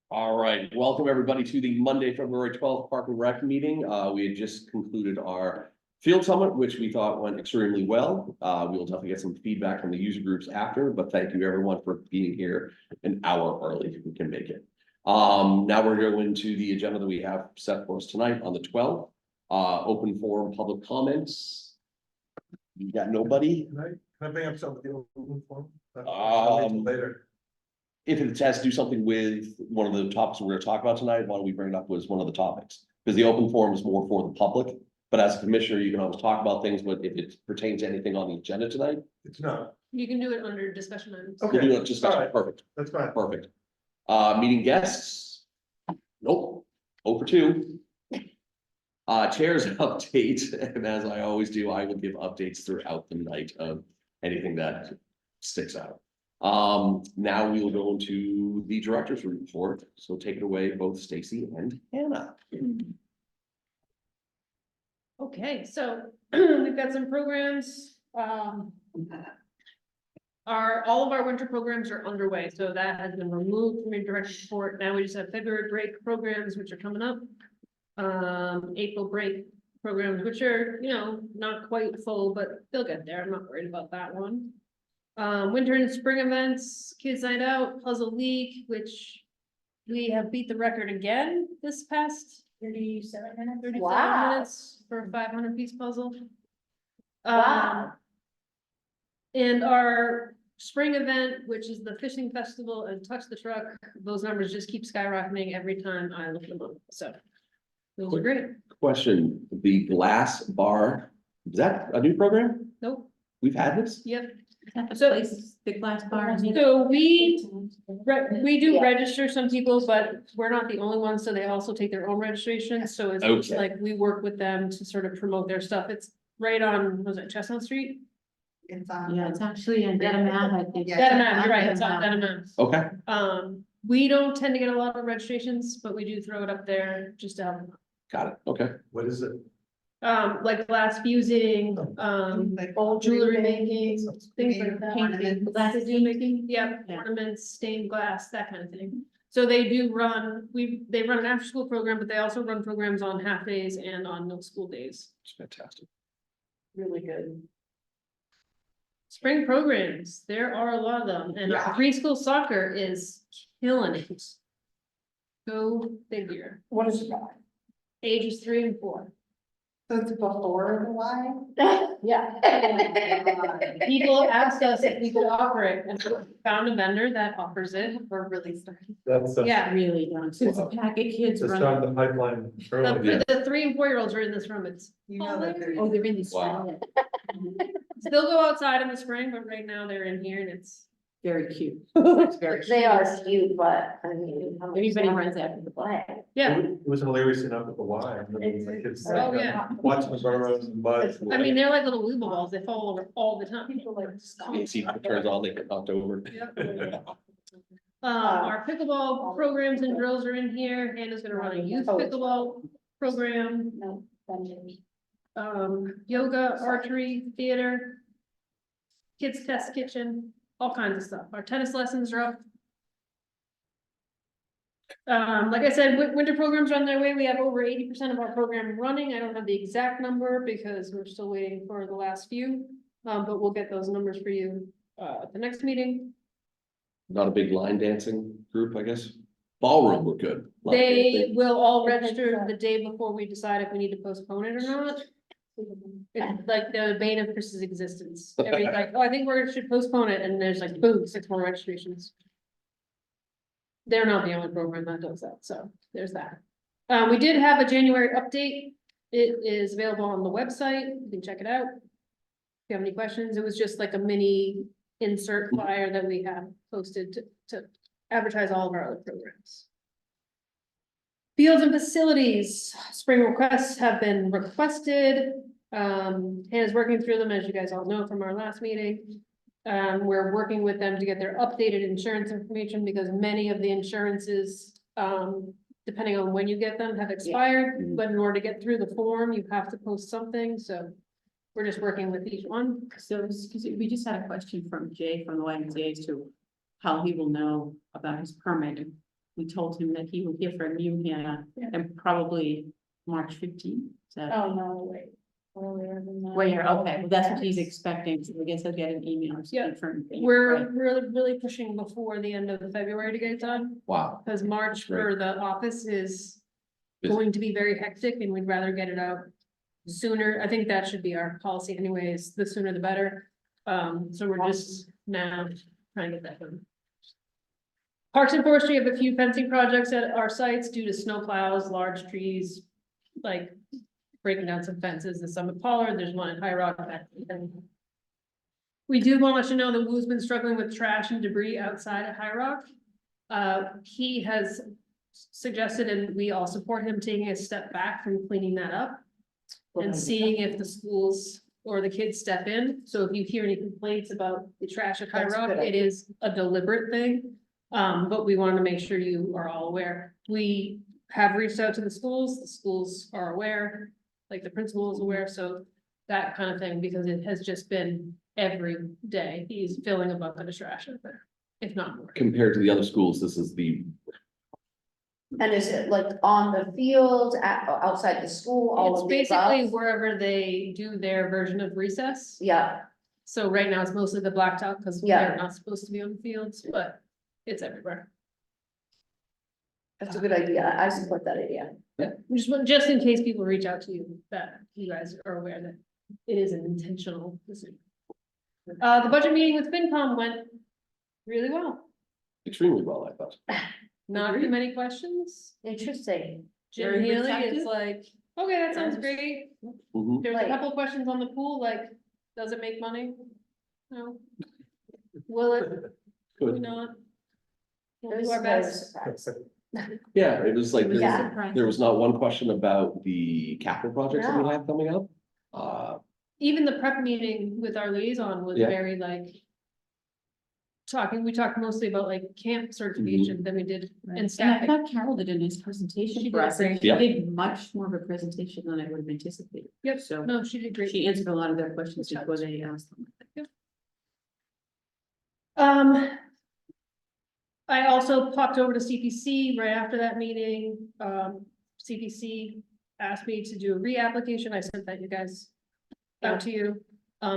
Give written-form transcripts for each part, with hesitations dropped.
All right, welcome everybody to the Monday, February 12th Park and Rec meeting. We had just concluded our field summit, which we thought went extremely well. We will definitely get some feedback from the user groups after, but thank you everyone for being here an hour early if we can make it. Now we're going to the agenda that we have set for us tonight on the 12th. Open forum public comments. You got nobody? Can I bring up something with the open forum? Later. If it has to do something with one of the topics we're gonna talk about tonight, why don't we bring it up as one of the topics? Because the open forum is more for the public, but as a commissioner, you can always talk about things, but if it pertains to anything on the agenda tonight, It's not, You can do it under discussion items. Okay. we'll do it just, All right. perfect, that's fine. perfect. Meeting guests? Nope, 0 for 2. Chairs update, and as I always do, I will give updates throughout the night of anything that sticks out. Now we will go into the director's report, so take it away, both Stacy and Hannah. Okay, so we've got some programs, all of our winter programs are underway, so that has been removed from your direct report. Now we just have February break programs, which are coming up. April break programs, which are, not quite full, but they'll get there. I'm not worried about that one. Winter and spring events, Kids Night Out, Puzzle League, which we have beat the record again this past 37 minutes. 37 Wow. minutes for a 500-piece puzzle. Wow. And our spring event, which is the fishing festival and Touch the Truck, those numbers just keep skyrocketing every time I look them up, so. Those are great. Question, the glass bar, is that a new program? Nope, We've had this? yep. So. So- The glass bar. So we do register some people, but we're not the only ones, so they also take their own registration, so it's just Okay. like we work with them to sort of promote their stuff. It's right on, was it Chestnut Street? It's on. Yeah, it's actually in Dedham, I think. Yeah. Dedham, you're right, it's on Dedham. Okay, We don't tend to get a lot of registrations, but we do throw it up there just to help. got it, okay. What is it? Like glass fusing, jewelry making, things like that. Painting, glass Glass making, yep, Yeah. ornaments, stained glass, that kind of thing. So they do run, they run an after-school program, but they also run programs on half days and on no school days. It's fantastic. Really good. Spring programs, there are a lot of them, and Yeah. preschool soccer is killing it. Go figure, What is it? ages 3 and 4. So it's before the Y? Yeah. People asked us if we could offer it, and we found a vendor that offers it. We're really starting. That's, Yeah, Really don't, so it's a packet kids it's running. on the pipeline early. the 3 and 4-year-olds are in this room, it's, You know that there's. Oh, they're in the Wow. spring. they'll go outside in the spring, but right now they're in here and it's. Very cute. It's very They cute. are cute, but I mean. how much Everybody time runs after the ball. play? Yeah, It was hilarious enough with the Y. and then the kids Oh, yeah. Watching them run around in the mud. I mean, they're like little weeble balls, they fall over all the time. See if it turns on, they get knocked over. Our pickleball programs and drills are in here, Hannah's gonna run a youth pickleball program, No. yoga, archery, theater. Kids test kitchen, all kinds of stuff, our tennis lessons are up. Like I said, winter programs are on their way, we have over 80% of our program running, I don't have the exact number because we're still waiting for the last few. But we'll get those numbers for you, at the next meeting. Not a big line dancing group, I guess. Ballroom, we're good. Line They dancing. will all register the day before we decide if we need to postpone it or not. It's like the bane of Chris's existence. Everybody's like, oh, I think we should postpone it, and there's like, boom, 6 more registrations. They're not the only program that does that, so there's that. We did have a January update. It is available on the website, you can check it out. If you have any questions, it was just like a mini insert flyer that we have posted to advertise all of our other programs. Fields and facilities, spring requests have been requested. Hannah's working through them, as you guys all know from our last meeting. We're working with them to get their updated insurance information because many of the insurances, depending on when you get them, have expired. But in order to get through the form, you have to post something, so we're just working with each one. So, excuse me, we just had a question from Jay from the YMCA too. how he will know about his permit. We told him that he will hear from you here and probably March 15th. Oh, no, wait. Earlier than that. Well, yeah, okay, well, that's what he's expecting, so I guess I'll get an email. Yeah. From. We're really pushing before the end of February to get it done, Wow. because March for the office is Busy. going to be very hectic and we'd rather get it out sooner. I think that should be our policy anyways, the sooner the better. So we're just now trying to get that done. Parks and Forestry have a few fencing projects at our sites due to snow plows, large trees, like breaking down some fences, the Summit Pollard, there's one in High Rock. We do want to let you know that Wu's been struggling with trash and debris outside at High Rock. He has suggested, and we all support him taking a step back from cleaning that up. And seeing if the schools or the kids step in, so if you hear any complaints about the trash at High That's a Rock, good it is a deliberate thing. But we wanted to make sure you are all aware. We have reached out to the schools are aware, like the principal is aware, so that kind of thing, because it has just been every day, he's filling a bucket of trash out there, if not more. Compared to the other schools, this is the, And is it like on the field, outside the school, all It's of the basically above? wherever they do their version of recess. Yeah, So right now it's mostly the blacktop, because Yeah. they're not supposed to be on the fields, but it's everywhere. that's a good idea. I support that idea. Just in case people reach out to you, that you guys are aware that it is an intentional decision. The budget meeting with FinCom went really well. extremely well, I thought. Not too many questions. Interesting. Jim Very Healy is receptive. like, okay, that sounds great. Mhm. There's a Like- couple of questions on the pool, like, does it make money? No. Will it? Will Good. not? It We'll was do our very best. surprised. Yeah, it was like, It was a Yeah. surprise. there was not one question about the capital projects that we No. have coming up. Even the prep meeting with our liaison was Yeah. very like. We talked mostly about like camp certification than we did Right. in And I staffing. thought Carol did a nice presentation She for did us, and great. she Yeah. did much more of a presentation than I would have anticipated. Yep, So no, she did great. she answered a lot of their questions before they asked them. I also popped over to CPC right after that meeting. CPC asked me to do a reapplication. I sent that you guys out to you.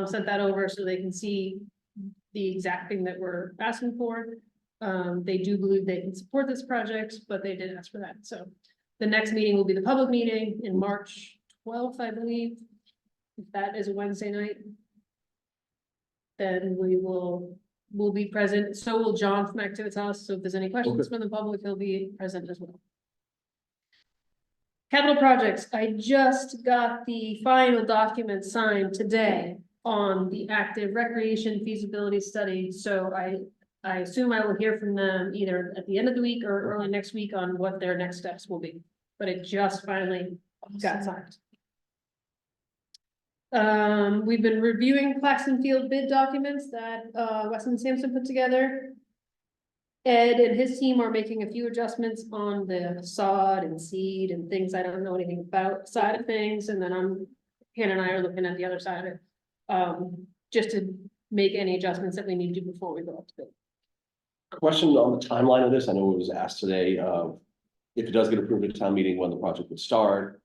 Sent that over so they can see the exact thing that we're asking for. They do believe they can support this project, but they did ask for that. So the next meeting will be the public meeting in March 12th, I believe. If that is a Wednesday night. Then we'll be present. So will John from Activitas. So if there's any questions from the public, he'll be present as well. Capital projects, I just got the final document signed today on the active recreation feasibility study, so I assume I will hear from them either at the end of the week or early next week on what their next steps will be, but it just finally got signed. We've been reviewing Claxton Field bid documents that, Weston Sampson put together. Ed and his team are making a few adjustments on the sod and seed and things I don't know anything about side of things, and then Hannah and I are looking at the other side of it. Just to make any adjustments that we need to before we go up to bid. Question on the timeline of this, I know it was asked today, if it does get approved at a town meeting, when the project would start,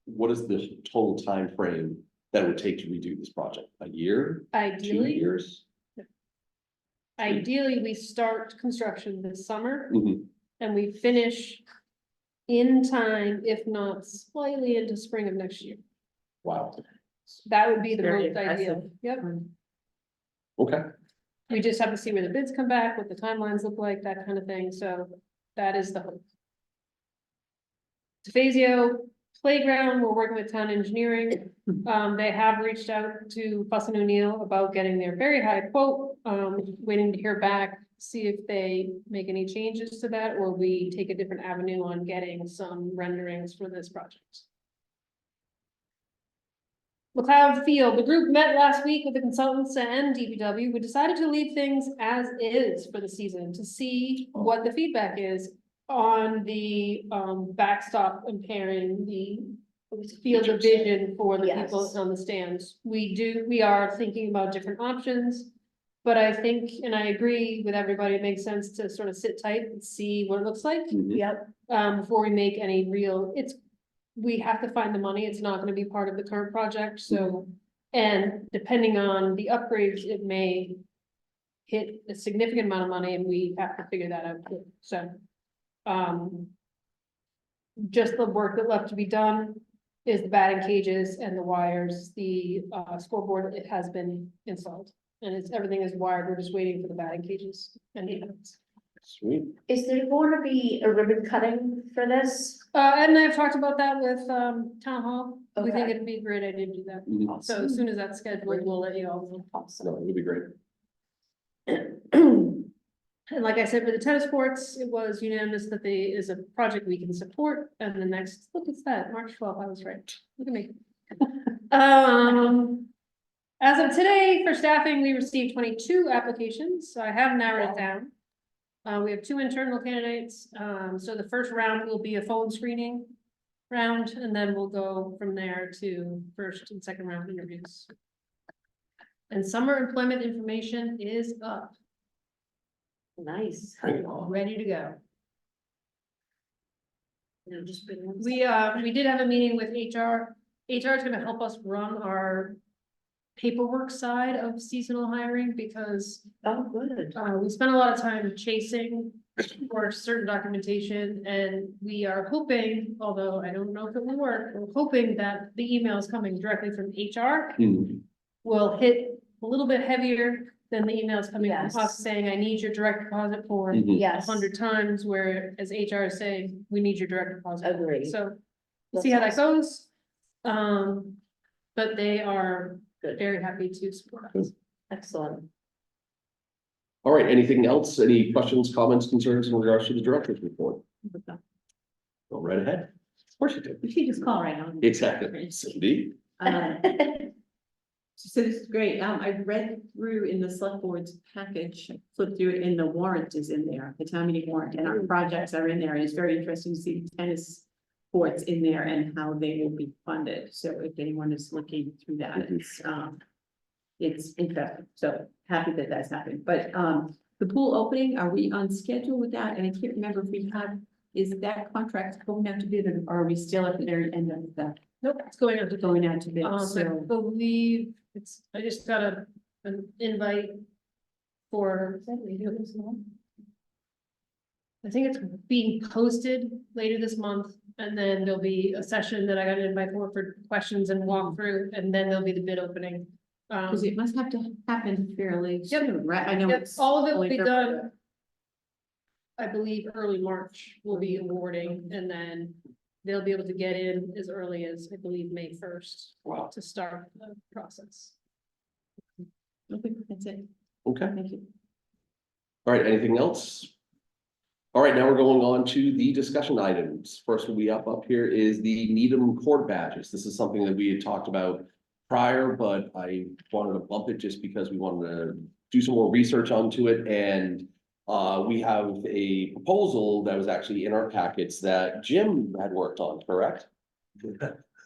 what is the total time frame that it would take to redo this project? A year, 2 Ideally, years? we start construction this summer Mhm. and we finish in time, if not slightly into spring of next year. Wow, That would be the Very most ideal. impressive. Yep. okay, We just have to see where the bids come back, what the timelines look like, that kind of thing, so that is the hope. Tefazio Playground, we're working with town engineering. They have reached out to Fuss and O'Neill about getting their very high quote, waiting to hear back, see if they make any changes to that, or we take a different avenue on getting some renderings for this project. McLeod Field, the group met last week with the consultants and DPW. We decided to leave things as is for the season to see what the feedback is on the backstop impairing the field of vision for the people Yes. on the stands. We are thinking about different options, But I think, and I agree with everybody, it makes sense to sort of sit tight and see what it looks like. Mhm. Yep, Before we make any real, we have to find the money, it's not gonna be part of the current project, so. And depending on the upgrades, it may hit a significant amount of money and we have to figure that out, too. So. Just the work that left to be done is the batting cages and the wires, the scoreboard, it has been installed. And everything is wired, we're just waiting for the batting cages and the ends. Sweet. is there going to be a ribbon cutting for this? And I've talked about that with town hall, we think Okay. it'd be a great idea to do that. Mhm. So as soon as that's scheduled, we'll let you all know. No, it would be great. And like I said, for the tennis courts, it was unanimous that is a project we can support, and the next, look, it's that, March 12th, I was right, look at me. As of today, for staffing, we received 22 applications, so I have narrowed it down. We have 2 internal candidates, so the first round will be a phone screening round, and then we'll go from there to first and second round interviews. And summer employment information is up. Nice. Ready to go. No, just bring one. We did have a meeting with HR. HR is gonna help us run our paperwork side of seasonal hiring because Oh, good. we spent a lot of time chasing for certain documentation and we are hoping, although I don't know if it will work, we're hoping that the emails coming directly from HR Mhm. will hit a little bit heavier than the emails coming from Yes. us saying, I need your direct deposit form. Mhm. Yes. 100 times, whereas HR is saying, we need your direct deposit. Agree. So, we'll see how that goes. But they are Good. very happy to support us. Excellent. All right, anything else? Any questions, comments, concerns in regards to the director's report? Go right ahead. Of course you do. We should just call right now. Exactly. Cindy? So this is great. I read through in the select board's package, flipped through it, and the warrant is in there, the town meeting warrant, and our projects are in there. And it's very interesting to see the tennis courts in there and how they will be funded. So if anyone is looking through that, it's interesting. So happy that that's happened. But, the pool opening, are we on schedule with that? And I can't remember if we have, is that contract going out to bid or are we still at the very end of that? Nope, it's going out to Going out to bid, I so. believe I just got an invite for. I think it's being posted later this month, and then there'll be a session that I got an invite for questions and walkthrough, and then there'll be the bid opening. Cause it must have to happen fairly Yep. soon, right? I know Yep, it's. all of it will only be February. done. I believe early March will be awarding, and then they'll be able to get in as early as, I believe, May 1st. Wow. To start the process. Okay, that's it. Okay. Thank you. All right, anything else? All right, now we're going on to the discussion items. First will be up here is the Needham Court badges. This is something that we had talked about prior, but I wanted to bump it just because we wanted to do some more research onto it. And we have a proposal that was actually in our packets that Jim had worked on, correct?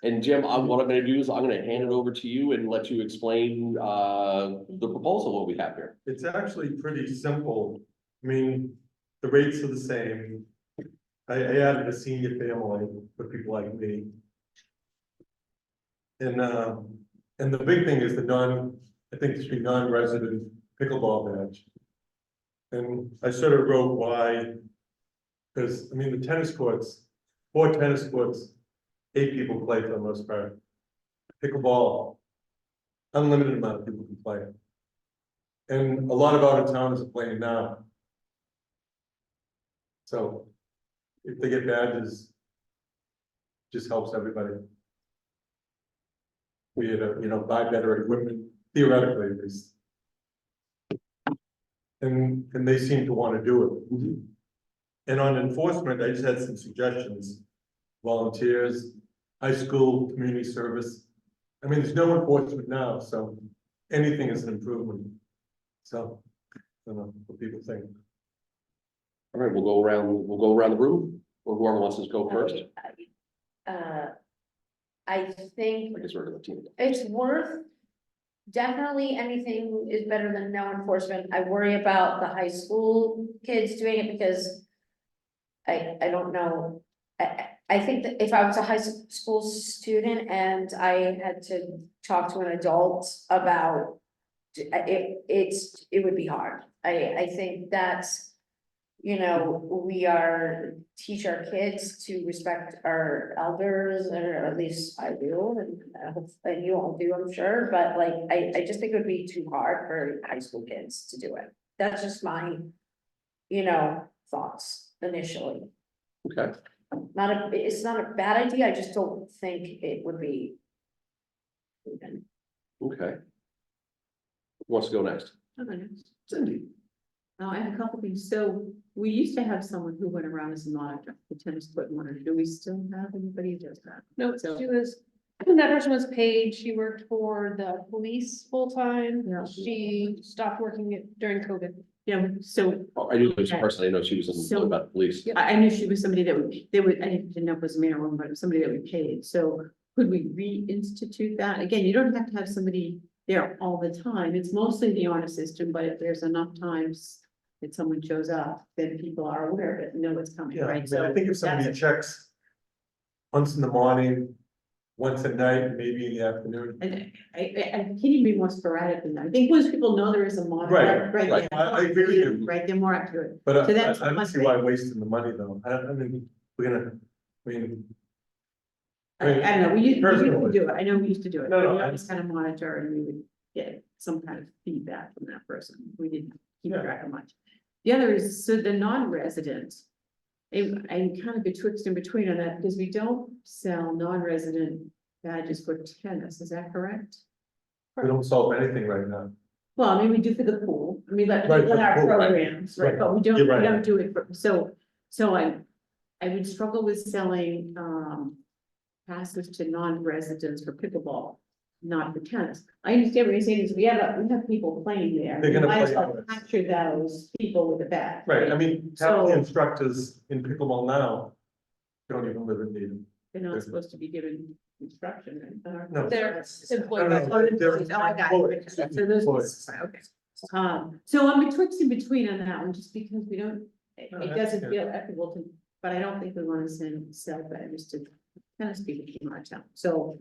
And Jim, what I'm gonna do is I'm gonna hand it over to you and let you explain the proposal, what we have here. It's actually pretty simple. I mean, the rates are the same. I added a senior family for people like me. And the big thing is I think it should be non-resident pickleball badge. And I sort of wrote why, because, I mean, the tennis courts, 4 tennis courts, 8 people play for the most part. Pickleball, unlimited amount of people can play. And a lot of out-of-towners are playing now. So if they get badges, just helps everybody. We had buy better equipment, theoretically at least. And they seem to want to do it. And on enforcement, I just had some suggestions. Volunteers, high school, community service. I mean, there's no enforcement now, so anything is an improvement. So, I don't know what people think. All right, we'll go around the room, or whoever wants to go first. I think I guess we're gonna team. it's worth definitely anything is better than no enforcement. I worry about the high school kids doing it because I don't know. I think that if I was a school student and I had to talk to an adult about it would be hard. I think that's, you know, we teach our kids to respect our elders, or at least I do, and you all do, I'm sure, but like, I just think it would be too hard for high school kids to do it. That's just my, you know, thoughts initially. Okay, It's not a bad idea, I just don't think it would be. okay. Who wants to go next? Okay. Cindy. I have a couple things. So we used to have someone who went around as a monitor, the tennis court monitor. Do we still have anybody who does that? No, So- she was, that person was paid, she worked for the police full-time. Yeah. She stopped working during COVID. Yeah, so Oh, I knew there was a person, I know she was in So- about the police. I knew she was somebody that I didn't know if it was a man or woman, but it was somebody that we paid. So could we reinstitute that? Again, you don't have to have somebody there all the time. It's mostly the honor system, but if there's enough times that someone shows up, then people are aware of it, and know what's coming, Yeah, I right? mean, So I think if somebody that's- checks once in the morning, once at night, maybe in the afternoon. And I can't even be more sporadic than that. I think once people know there is a monitor, Right, right? I agree with you. Right, they're more up to it. But So that's I don't one see why wasting the money though. I mean, I don't know, we used to Personally. do it. I know we used to do it. No, no, We I- always kind of monitor and we would get some kind of feedback from that person. We didn't keep Yeah. track of much. The other is, so the non-resident. I'm kind of betwixt and between on that because we don't sell non-resident badges for tennis. Is that correct? we don't solve anything right now. Well, I mean, we do for the pool, I mean, like, Right, with for our the pool, right. programs, right, Right. but we You're don't, right. we don't do it for, so I would struggle with selling, passes to non-residents for pickleball, not for tennis. I understand what you're saying, is we have people playing there. They're We gonna might as play well tennis. capture those people with a bat. Right, I mean, half the So- instructors in pickleball now don't even live in Needham. They're not supposed to be given instruction, right? No. They're No, employed. no, they're Oh, I got it. employees. So those, Employees. okay. So I'm betwixt and between on that one, just because we don't, No, it that's doesn't good. feel equitable to, but I don't think we wanna sell badges to tennis people from our town, so.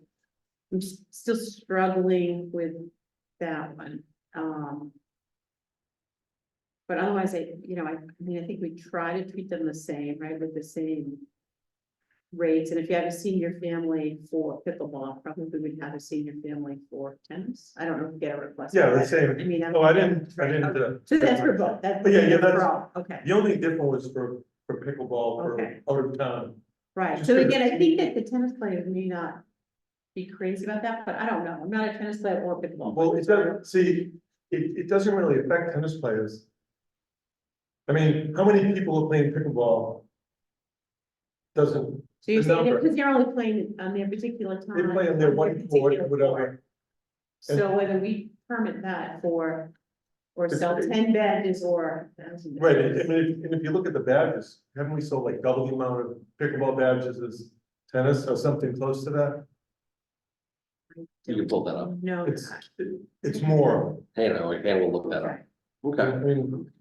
I'm still struggling with that one, But otherwise, I mean, I think we try to treat them the same, right, with the same rates, and if you have a senior family for pickleball, probably would have a senior family for tennis. I don't know if you get a request. Yeah, for the that. same. I mean. Oh, I didn't. So that's for both, that's. But yeah, that's for that's- all. Okay, The only difference was for pickleball Okay. for out of town. right, Just so for the- again, I think that the tennis players may not be crazy about that, but I don't know, I'm not a tennis player or pickleball. Well, it doesn't, see, it doesn't really affect tennis players. I mean, how many people are playing pickleball? Doesn't, So you're the saying that number. because they're only playing on their particular time. they play on their one court, particular whatever. court. So whether we permit that or sell It's- 10 badges or. 1,000 Right, badges. I mean, and if you look at the badges, haven't we sold like double the amount of pickleball badges as tennis or something close to that? You can pull that up. No. It's more, Hang on, we'll look that up. Okay. I Okay, mean.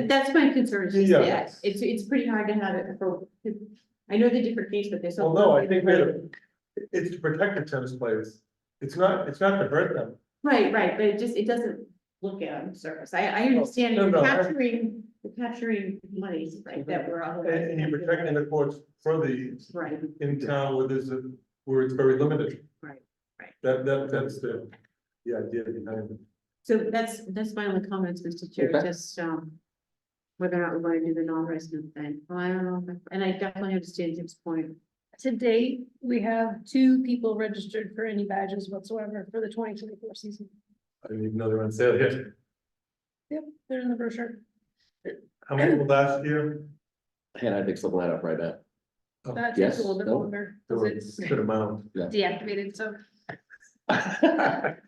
That's my concern, is just Yeah. that it's pretty hard to have it for, I know the different case, but there's so. Well, no, I think that it's to protect the tennis players. It's not to hurt them. Right, but it doesn't look at on the surface. I understand No, you're no, capturing money, right, that we're. And you're protecting the courts for the, Right, in town where it's very limited. right. That's the idea behind it. So that's my only comments, Mr. Chair, Okay. just, whether or not we want to do the non-resident thing. Well, I don't know, and I definitely understand Jim's point. To date, we have 2 people registered for any badges whatsoever for the 2024 season. I didn't even know they were on sale yet. Yep, they're in the brochure. How many were last year? Hannah, I think looking that up right now. That takes Yes, a little bit no. longer, There because were it's a good amount. deactivated, so.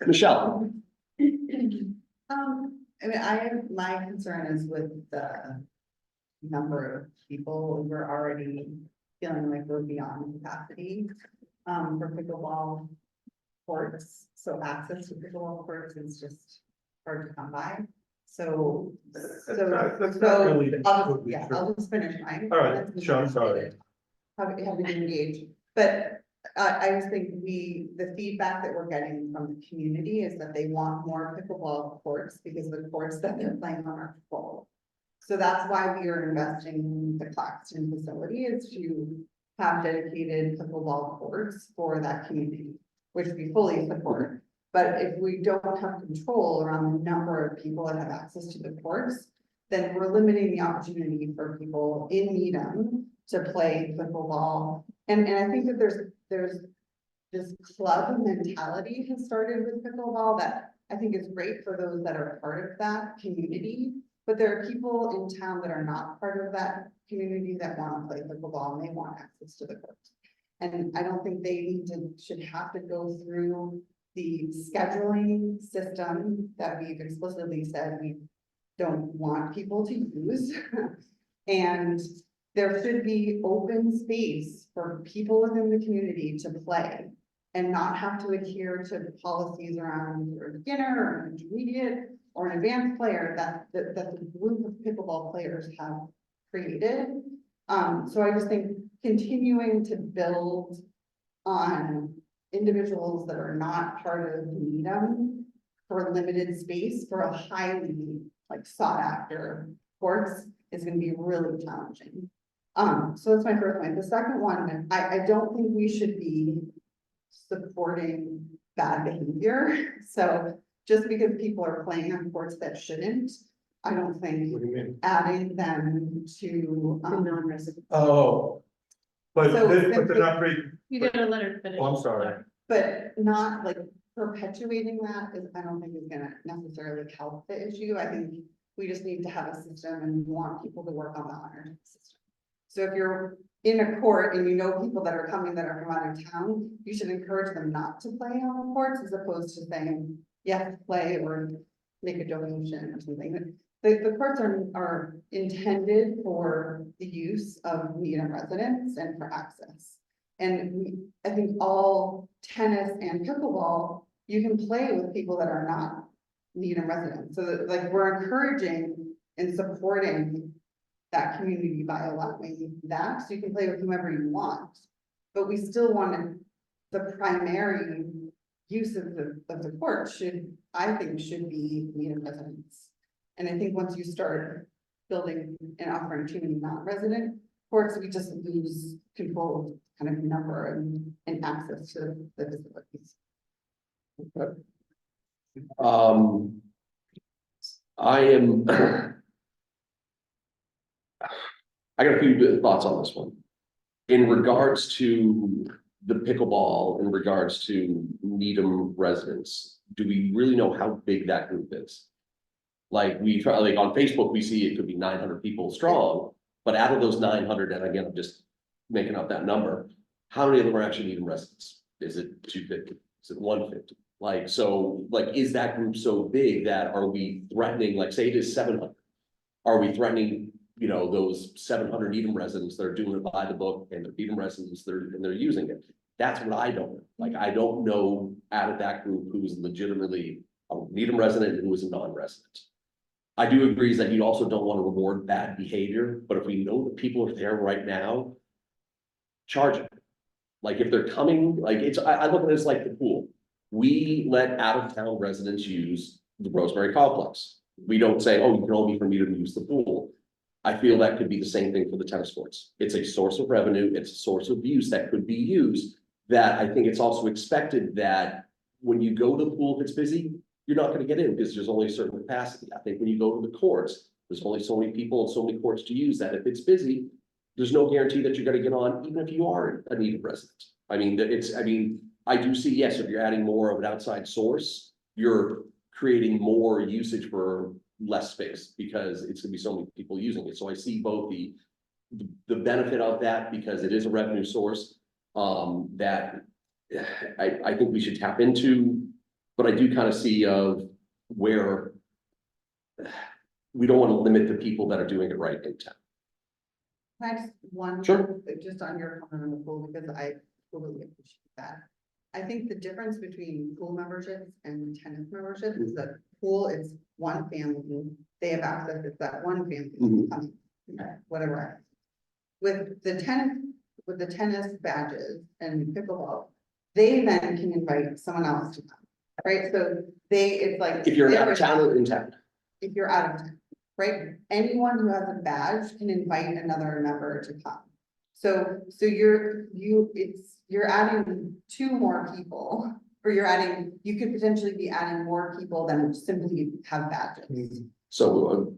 Michelle, I mean, my concern is with the number of people, we're already feeling like we're beyond capacity, for pickleball. courts, so access to pickleball courts is just hard to come by. So. That's not really totally Yeah, true. I'll just finish mine. All right, sure, I'm sorry. Have to engage, but I just think the feedback that we're getting from the community is that they want more pickleball courts because the courts that they're playing on are full. So that's why we are investing in the Claxton facility, is to have dedicated pickleball courts for that community, which we fully support. But if we don't have control around the number of people that have access to the courts, then we're limiting the opportunity for people in Needham to play pickleball. And I think that there's this club mentality has started with pickleball that I think is great for those that are part of that community. But there are people in town that are not part of that community that want to play pickleball and they want access to the courts. And I don't think they should have to go through the scheduling system that we've explicitly said we don't want people to use. And there should be open space for people within the community to play and not have to adhere to the policies around you're a beginner or an intermediate or an advanced player that the group of pickleball players have created. So I just think continuing to build on individuals that are not part of Needham for limited space for a highly sought after courts is gonna be really challenging. So that's my first point. The second one, I don't think we should be supporting bad behavior. So just because people are playing on courts that shouldn't, I don't think What do you mean? adding them to, The non-resident. Oh. But So they're not great, You got a letter finished. oh, I'm sorry. but not like perpetuating that is, I don't think is gonna necessarily help the issue. I think we just need to have a system and we want people to work on the honor system. So if you're in a court and you know people that are coming that are from out of town, you should encourage them not to play on the courts as opposed to saying, yes, play or make a donation or something. The courts are intended for the use of Needham residents and for access. And I think all tennis and pickleball, you can play with people that are not Needham residents. So that, we're encouraging and supporting that community by allowing that, so you can play with whomever you want. But we still want the primary use of the court I think should be Needham residents. And I think once you start building and offering too many non-resident courts, we just lose control of kind of number and access to the facilities. I am. I got a few thoughts on this one. In regards to the pickleball, in regards to Needham residents, do we really know how big that group is? Like we try, like on Facebook, we see it could be 900 people strong, but out of those 900, and again, I'm just making up that number, how many of them are actually Needham residents? Is it 250? Is it 150? Like, so, like, is that group so big that are we threatening, like, say it is 700? Are we threatening, those 700 Needham residents that are doing it by the book and the Needham residents they're using it? That's what I don't know. Like, I don't know out of that group who is legitimately a Needham resident and who is a non-resident. I do agree that you also don't want to reward bad behavior, but if we know that people are there right now, charge it. Like if they're coming, like I look at this like the pool. We let out of town residents use the Rosemary Complex. We don't say, oh, you can only be from Needham to use the pool. I feel that could be the same thing for the tennis courts. It's a source of revenue. It's a source of use that could be used. That I think it's also expected that when you go to the pool, if it's busy, you're not going to get in because there's only a certain capacity. I think when you go to the courts, there's only so many people and so many courts to use that. If it's busy, there's no guarantee that you're going to get on, even if you are a Needham resident. I mean, I do see, yes, if you're adding more of an outside source, you're creating more usage for less space because it's gonna be so many people using it. So I see both the benefit of that because it is a revenue source that I think we should tap into, but I do kind of see of where we don't want to limit the people that are doing it right in town. Can I just one? Sure. Just on your comment on the pool, because I totally appreciate that. I think the difference between pool memberships and tennis memberships is that pool is one family, they have access, it's that one family. Mhm. coming, whatever. With the tennis badges and pickleball, they then can invite someone else to come, right? So it's like. If you're out of town or in town. If you're out of town, right? Anyone who has a badge can invite another member to come. So you're adding two more people, or you could potentially be adding more people than simply have badges. So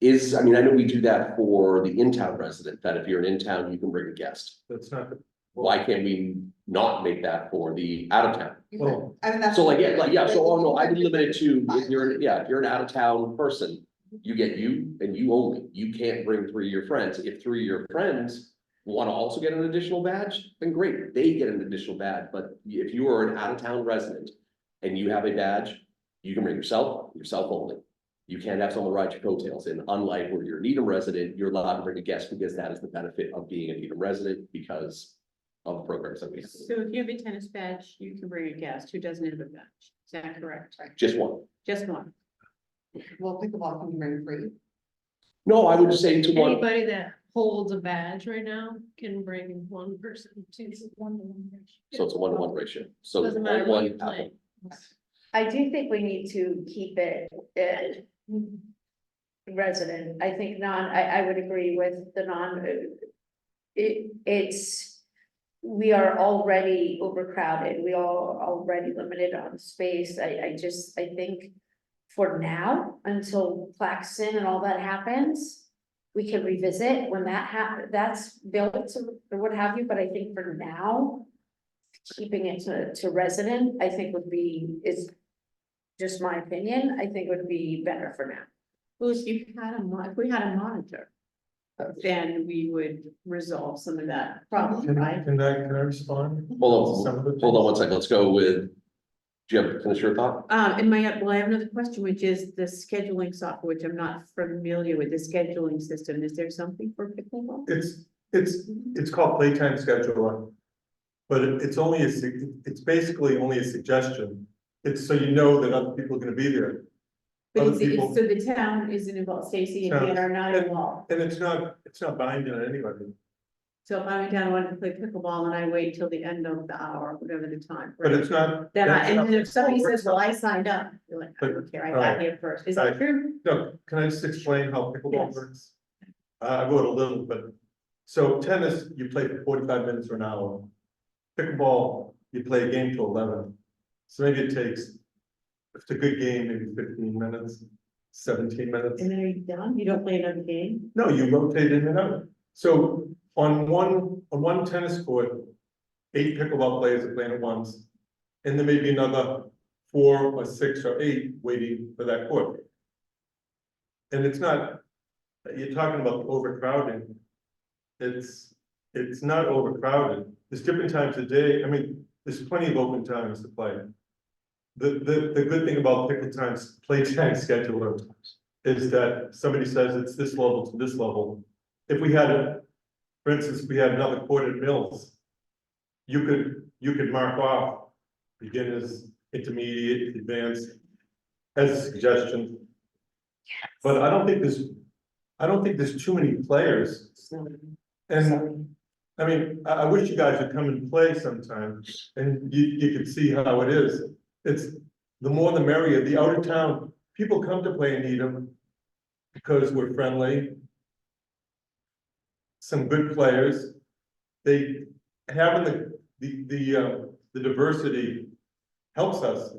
I mean, I know we do that for the in-town resident, that if you're an in-town, you can bring a guest. That's not. Why can't we not make that for the out of town? You could- Well, I mean, that's. So I would limit it to, if you're an out of town person, you get you and you only, you can't bring three of your friends. If three of your friends want to also get an additional badge, then great, they get an additional badge, but if you are an out of town resident and you have a badge, you can bring yourself only. You can't have someone ride your coattails, and unlike where you're a Needham resident, you're allowed to bring a guest because that is the benefit of being a Needham resident because of the programs that we have. So if you have a tennis badge, you can bring a guest who doesn't have a badge. Is that correct? Just one. Just one. Well, pickleball can be very free. No, I would just say to one, Anybody that holds a badge right now can bring one person to. so it's a 1-to-1 ratio. So Doesn't matter what you're one playing. I do think we need to keep it, resident, I think I would agree with the we are already overcrowded, we are already limited on space, I think for now, until Claxon and all that happens, we can revisit when that's built or what have you, but I think for now, keeping it to resident, I think is just my opinion, I think would be better for now. Well, if we had a monitor, then we would resolve some of that problem, right? Can I respond? Hold Some of the on one things? second, let's go with, do you have to finish your thought? I have another question, which is the scheduling software, which I'm not familiar with, the scheduling system. Is there something for pickleball? It's called Playtime Scheduler. But it's basically only a suggestion. It's so you know that other people are gonna be there. But Other people- so the town isn't involved, Stacy and Dan are not involved. And it's not binding on anybody, So if I went down and wanted to play pickleball and I wait till the end of the hour, whatever the time. but it's not. Then that's not- and then if somebody says, well, I signed up, you're like, I don't care, I got Alright. here first. Is that true? No, can I just explain how pickleball Yes. works? I wrote a little, but, so tennis, you play for 45 minutes or an hour. Pickleball, you play a game to 11. So maybe it takes, if it's a good game, maybe 15 minutes, 17 minutes. And then are you done? You don't play another game? No, you rotate in and out. So on one tennis court, 8 pickleball players are playing at once. And there may be another 4 or 6 or 8 waiting for that court. And it's not, you're talking about overcrowding. It's not overcrowded. There's different times of day. I mean, there's plenty of open times to play. The good thing about playtime scheduler is that somebody says it's this level to this level. If we had for instance, we had another court at Mills. You could mark off beginners, intermediate, advanced as a suggestion. But I don't think there's too many players. And I mean, I wish you guys would come and play sometime and you could see how it is. It's the more the merrier. The out of town, people come to play in Needham because we're friendly. Some good players. They having the diversity helps us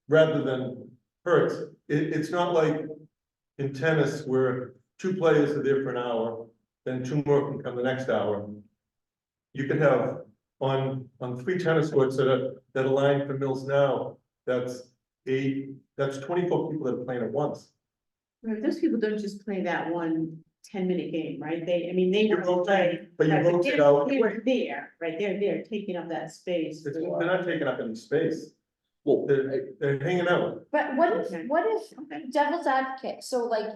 rather than hurts. It's not like in tennis where 2 players are there for an hour, then 2 more can come the next hour. You could have on 3 tennis courts that are lined for Mills now, that's 24 people that are playing at once. Right, those people don't just play that one 10-minute game, right? They You will play. But you right, rotate out. They're there, right? They're there taking up that space. They're for- not taking up any space. Well, They're hanging out. But what if, Okay. what if Okay. devil's advocate, so like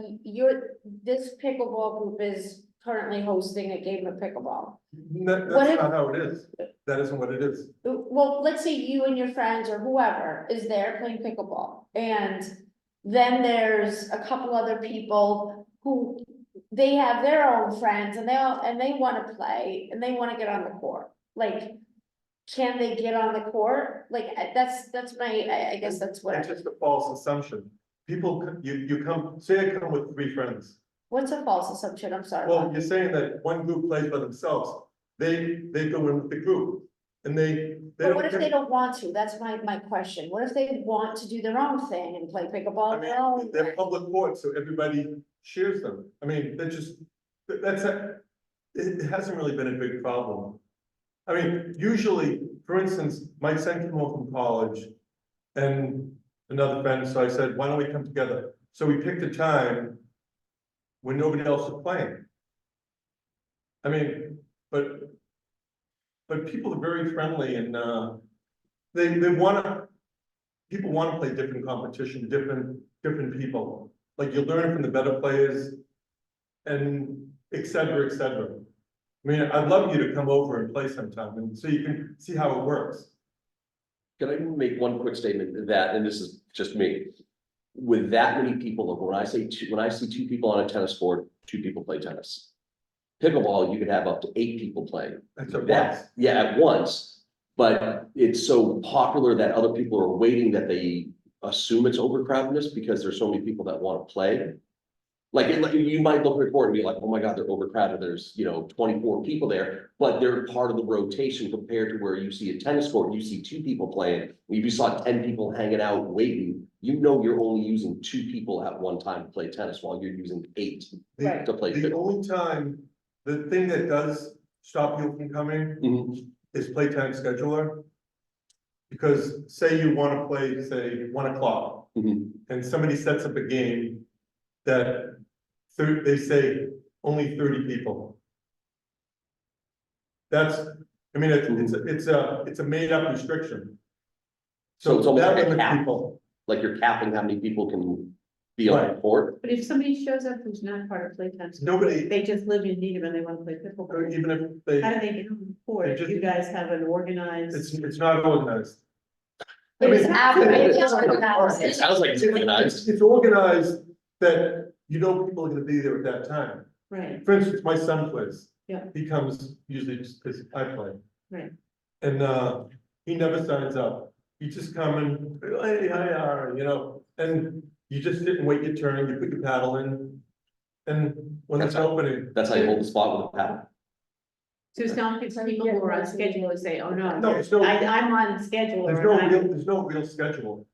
this pickleball group is currently hosting a game of pickleball. That's What if- not how it is. That isn't what it is. Well, let's say you and your friends or whoever is there playing pickleball, and then there's a couple other people who they have their own friends and they wanna play and they wanna get on the court, like. Can they get on the court? Like, that's my, I guess that's what, It's just a false assumption. People, you come, say I come with 3 friends. what's a false assumption? I'm sorry. Well, you're saying that one group plays by themselves. They go in with the group and they But what if don't. they don't want to? That's my question. What if they want to do their own thing and play pickleball I on their own? mean, they're public courts, so everybody shares them. I mean, it hasn't really been a big problem. I mean, usually, for instance, my son came home from college and another friend, so I said, why don't we come together? So we picked a time when nobody else was playing. I mean, but people are very friendly and, they wanna, people wanna play different competition, different people. Like you learn from the better players and et cetera, et cetera. I mean, I'd love you to come over and play sometime and so you can see how it works. Can I make one quick statement that, and this is just me, with that many people, when I say when I see 2 people on a tennis court, 2 people play tennis. Pickleball, you could have up to 8 people playing. That's at That, once. yeah, at once, but it's so popular that other people are waiting that they assume it's overcrowdedness because there's so many people that want to play. Like, you might look at the court and be like, oh my God, they're overcrowded, there's, 24 people there, but they're part of the rotation compared to where you see a tennis court, you see 2 people playing. If you saw 10 people hanging out waiting, you're only using 2 people at one time to play tennis while you're using 8 Right. to play. The only time, the thing that does stop you from coming Mhm. is playtime scheduler. Because say you wanna play, say, 1 o'clock, Mhm. and somebody sets up a game that they say only 30 people. That's, I mean, it's a made up restriction. So it's almost that like a limits cap. people. Like you're capping how many people can be on the court. But if somebody shows up who's not part of playtime. Nobody- They just live in Needham and they wanna play Or pickleball. even if How they, do they get on the court? They just- You guys have an organized. it's not organized. There's I mean, advertising. It sounds like it's organized. It's organized that people are gonna be there at that time. Right, For instance, my son plays. Yeah. He comes usually just because I play. Right. And, he never signs up. You just come and, hey, and you just sit and wait your turn, you put your paddle in. And when it's That's how- opening, That's how you hold the spot with a paddle. so some people who are on schedule and say, oh no, No, it's no- I'm on schedule. there's or I'm- there's no real schedule.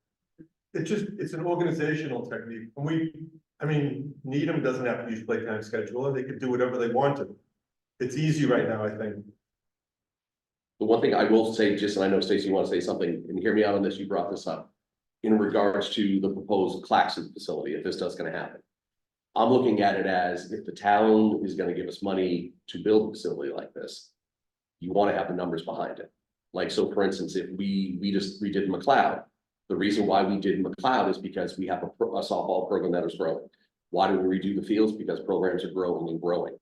It's an organizational technique, and Needham doesn't have to use playtime scheduler, they could do whatever they want to. It's easy right now, I think. The one thing I will say, just, and I know Stacy, you want to say something, and hear me out on this, you brought this up. In regards to the proposed Claxon facility, if this does gonna happen. I'm looking at it as if the town is gonna give us money to build a facility like this. You wanna have the numbers behind it. Like, so for instance, if we just redid McLeod. The reason why we did McLeod is because we have a softball program that is growing. Why do we redo the fields? Because programs are growing and growing.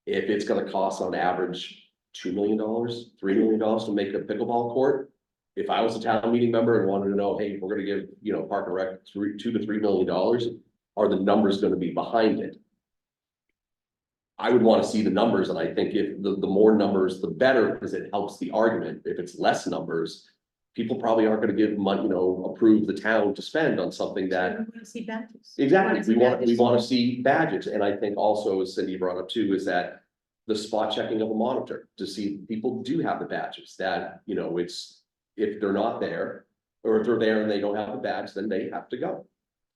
If it's gonna cost on average $2 million, $3 million to make a pickleball court. If I was a town meeting member and wanted to know, hey, we're gonna give, Park and Rec $2 to $3 million, are the numbers gonna be behind it? I would wanna see the numbers, and I think if the more numbers, the better, because it helps the argument. If it's less numbers, people probably aren't gonna give money, approve the town to spend on something that. We wanna see badges. Exactly, we badges. want to see badges, and I think also, as Cindy brought up too, is that. The spot checking of a monitor to see if people do have the badges, that, it's, if they're not there. Or if they're there and they don't have the badge, then they have to go,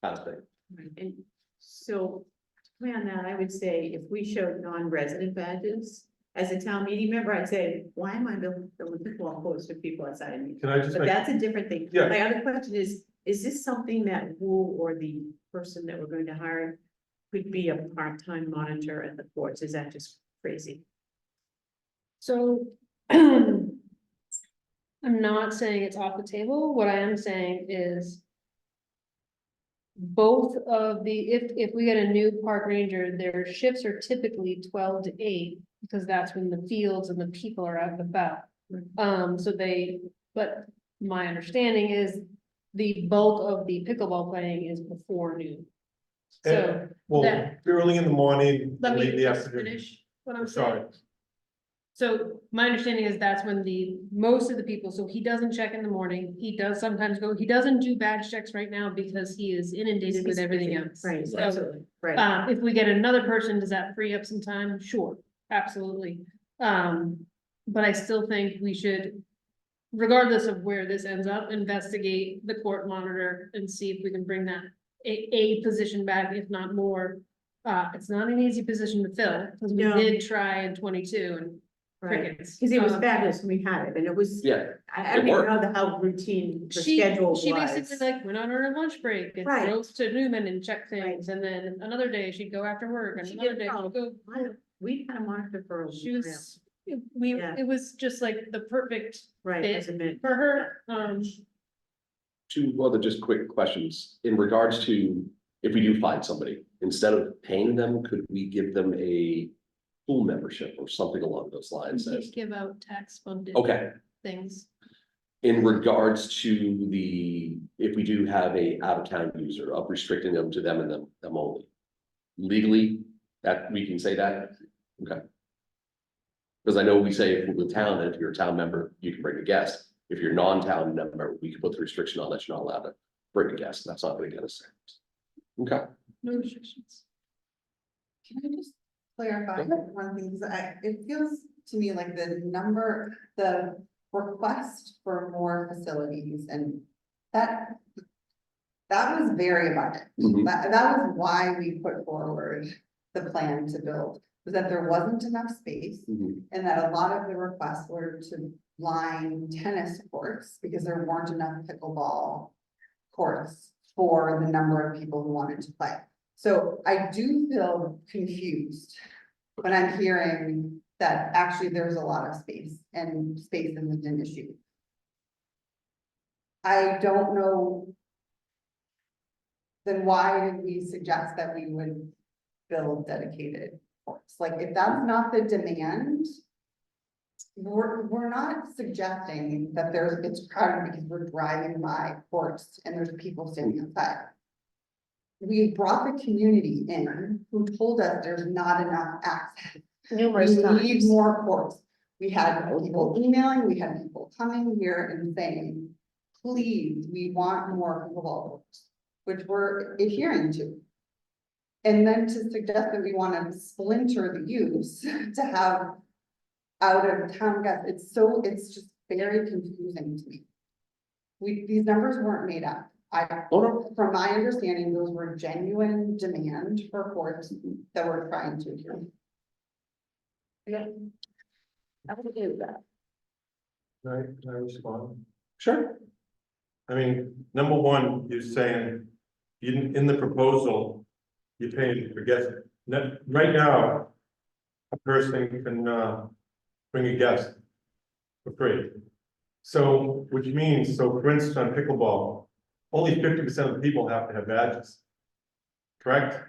kind of thing. Right, and so, to play on that, I would say if we showed non-resident badges, as a town meeting member, I'd say, why am I building pickleball courts for people outside of me? Can I just But make, that's a different thing. Yeah. My other question is this something that Wu or the person that we're going to hire could be a part-time monitor at the courts? Is that just crazy? So. I'm not saying it's off the table. What I am saying is. both of the, if we get a new park ranger, their shifts are typically 12 to 8. Because that's when the fields and the people are out and about. But my understanding is the bulk of the pickleball playing is before noon. So, Well, that- early in the morning, let late me in the just afternoon. finish what I'm Sorry. saying. So my understanding is that's when most of the people, so he doesn't check in the morning, he does sometimes go, he doesn't do badge checks right now because he is inundated with everything else. Right, So, absolutely, right. if we get another person, does that free up some time? Sure, absolutely. But I still think we should, regardless of where this ends up, investigate the court monitor and see if we can bring that a position back, if not more. It's not an easy position to fill, because we No. did try in 22 and Right, crickets. because it was fabulous when we had it, and it was, Yeah, I it didn't worked. know how routine the She schedule was. basically like went on her lunch break and Right. drove to Newman and checked things, and then another day she'd go after work, and She another did day well. she'd go. We kind of monitored for a She while, was, Yeah. it was just like the perfect right, fit as a minute. for her, two other just quick questions in regards to if we do find somebody, instead of paying them, could we give them a pool membership or something along those lines? we give out tax funded Okay, things. in regards to if we do have a out of town user of restricting them to them and them only. Legally, that we can say that, okay. Because I know we say if we're the town, if you're a town member, you can bring a guest. If you're non-town member, we can put the restriction on that you're not allowed to bring a guest. That's not gonna get us there. Okay, No restrictions. Can I just clarify one thing, because it feels to me like the request for more facilities and that was very abundant. Mhm. That was why we put forward the plan to build, was that there wasn't enough space. Mhm. And that a lot of the requests were to line tennis courts because there weren't enough pickleball courts for the number of people who wanted to play. So I do feel confused when I'm hearing that actually there's a lot of space and space isn't an issue. I don't know. Then why did we suggest that we would build dedicated courts? Like, if that's not the demand. We're not suggesting that it's crowded because we're driving by courts and there's people standing outside. We brought the community in who told us there's not enough access. Numerous We need times. more courts. We had people emailing, we had people coming here and saying, please, we want more pickleball courts, which we're adhering to. And then to suggest that we want to splinter the use to have out of town guests, it's just very confusing to me. These numbers weren't made up. From my understanding, those were genuine demand for courts that we're trying to adhere. I would agree with that. Can I respond? Sure. I mean, number one, you're saying, in the proposal, you're paying for guests. Right now, a person can, bring a guest for free. So, which means, so for instance, on pickleball, only 50% of the people have to have badges. Correct?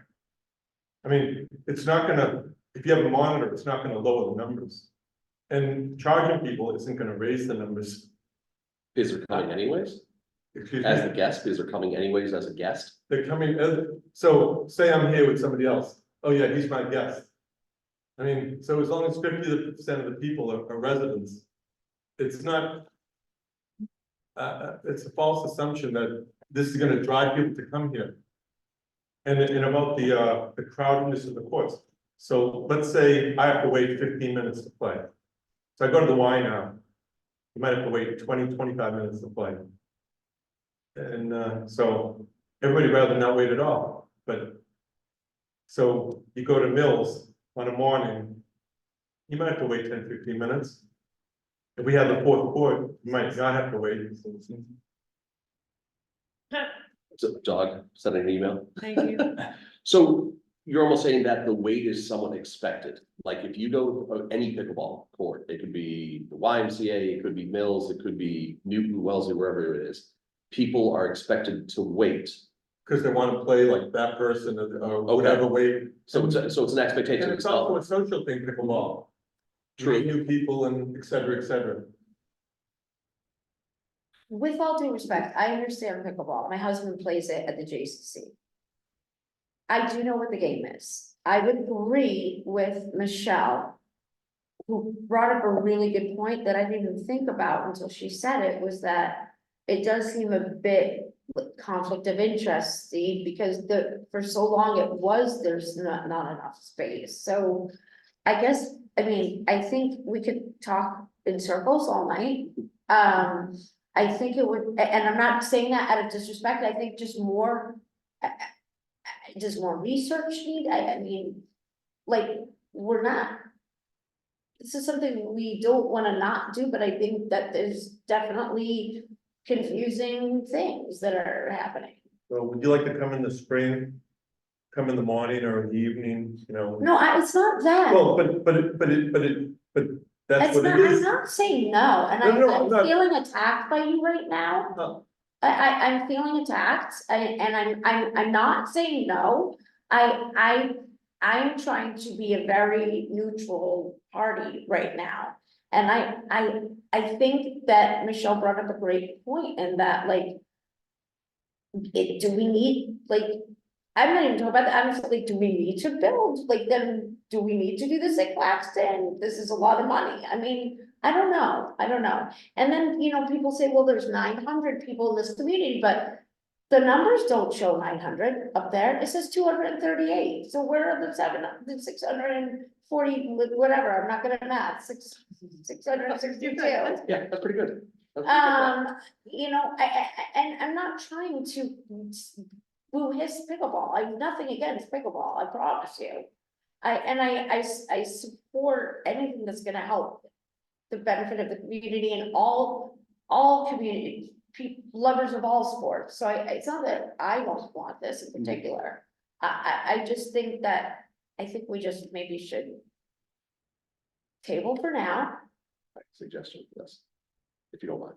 I mean, it's not gonna, if you have a monitor, it's not gonna lower the numbers. And charging people isn't gonna raise the numbers. Is there coming anyways? Excuse As the me, guest, is there coming anyways as a guest? they're coming, so say I'm here with somebody else. Oh yeah, he's my guest. I mean, so as long as 50% of the people are residents, it's not. It's a false assumption that this is gonna drive people to come here. And about the crowdedness of the courts. So let's say I have to wait 15 minutes to play. So I go to the Y now. You might have to wait 20-25 minutes to play. And so everybody rather not wait at all, but. So you go to Mills on a morning. You might have to wait 10-15 minutes. If we have the fourth court, you might not have to wait. So, Doug, sending an email? Thank you. So you're almost saying that the wait is somewhat expected, like if you go to any pickleball court, it could be the YMCA, it could be Mills, it could be Newton, Wellesley, wherever it is. People are expected to wait because they want to play like that person or whatever way. So it's an expectation. And of it's also a yourself. social thing, pickleball. True. Meet new people and et cetera, et cetera. With all due respect, I understand pickleball. My husband plays it at the JCC. I do know what the game is. I would agree with Michelle, who brought up a really good point that I didn't even think about until she said it, was that it does seem a bit like conflict of interest, Steve, because for so long it was, there's not enough space. So I guess, I mean, I think we could talk in circles all night. I think it would, and I'm not saying that out of disrespect, I think just more. Does more research need, I mean, like, we're not. This is something we don't wanna not do, but I think that there's definitely confusing things that are happening. So would you like to come in the spring? Come in the morning or in the evening, you know? No, it's not that. Well, but that's It's what not, it I'm is. not saying no, and No, I'm I'm not- feeling attacked by you right now. No. I'm feeling attacked, and I'm not saying no. I'm trying to be a very neutral party right now. And I think that Michelle brought up a great point, and that like. Do we need, like, I'm not even talking about that, I'm just like, do we need to build, like, then, do we need to do this at Claxton? This is a lot of money, I mean, I don't know. And then, you know, people say, well, there's 900 people in this community, but. The numbers don't show 900 up there, it says 238, so where are the 640, whatever, I'm not good at math, 662. Yeah, that's pretty good. That's pretty good. You know, and I'm not trying to boo his pickleball, I have nothing against pickleball, I promise you. I support anything that's gonna help the benefit of the community and all community, lovers of all sports, so it's not that I don't want this in particular. I just think that, I think we just maybe should table for now, Suggestion for this, if you don't mind.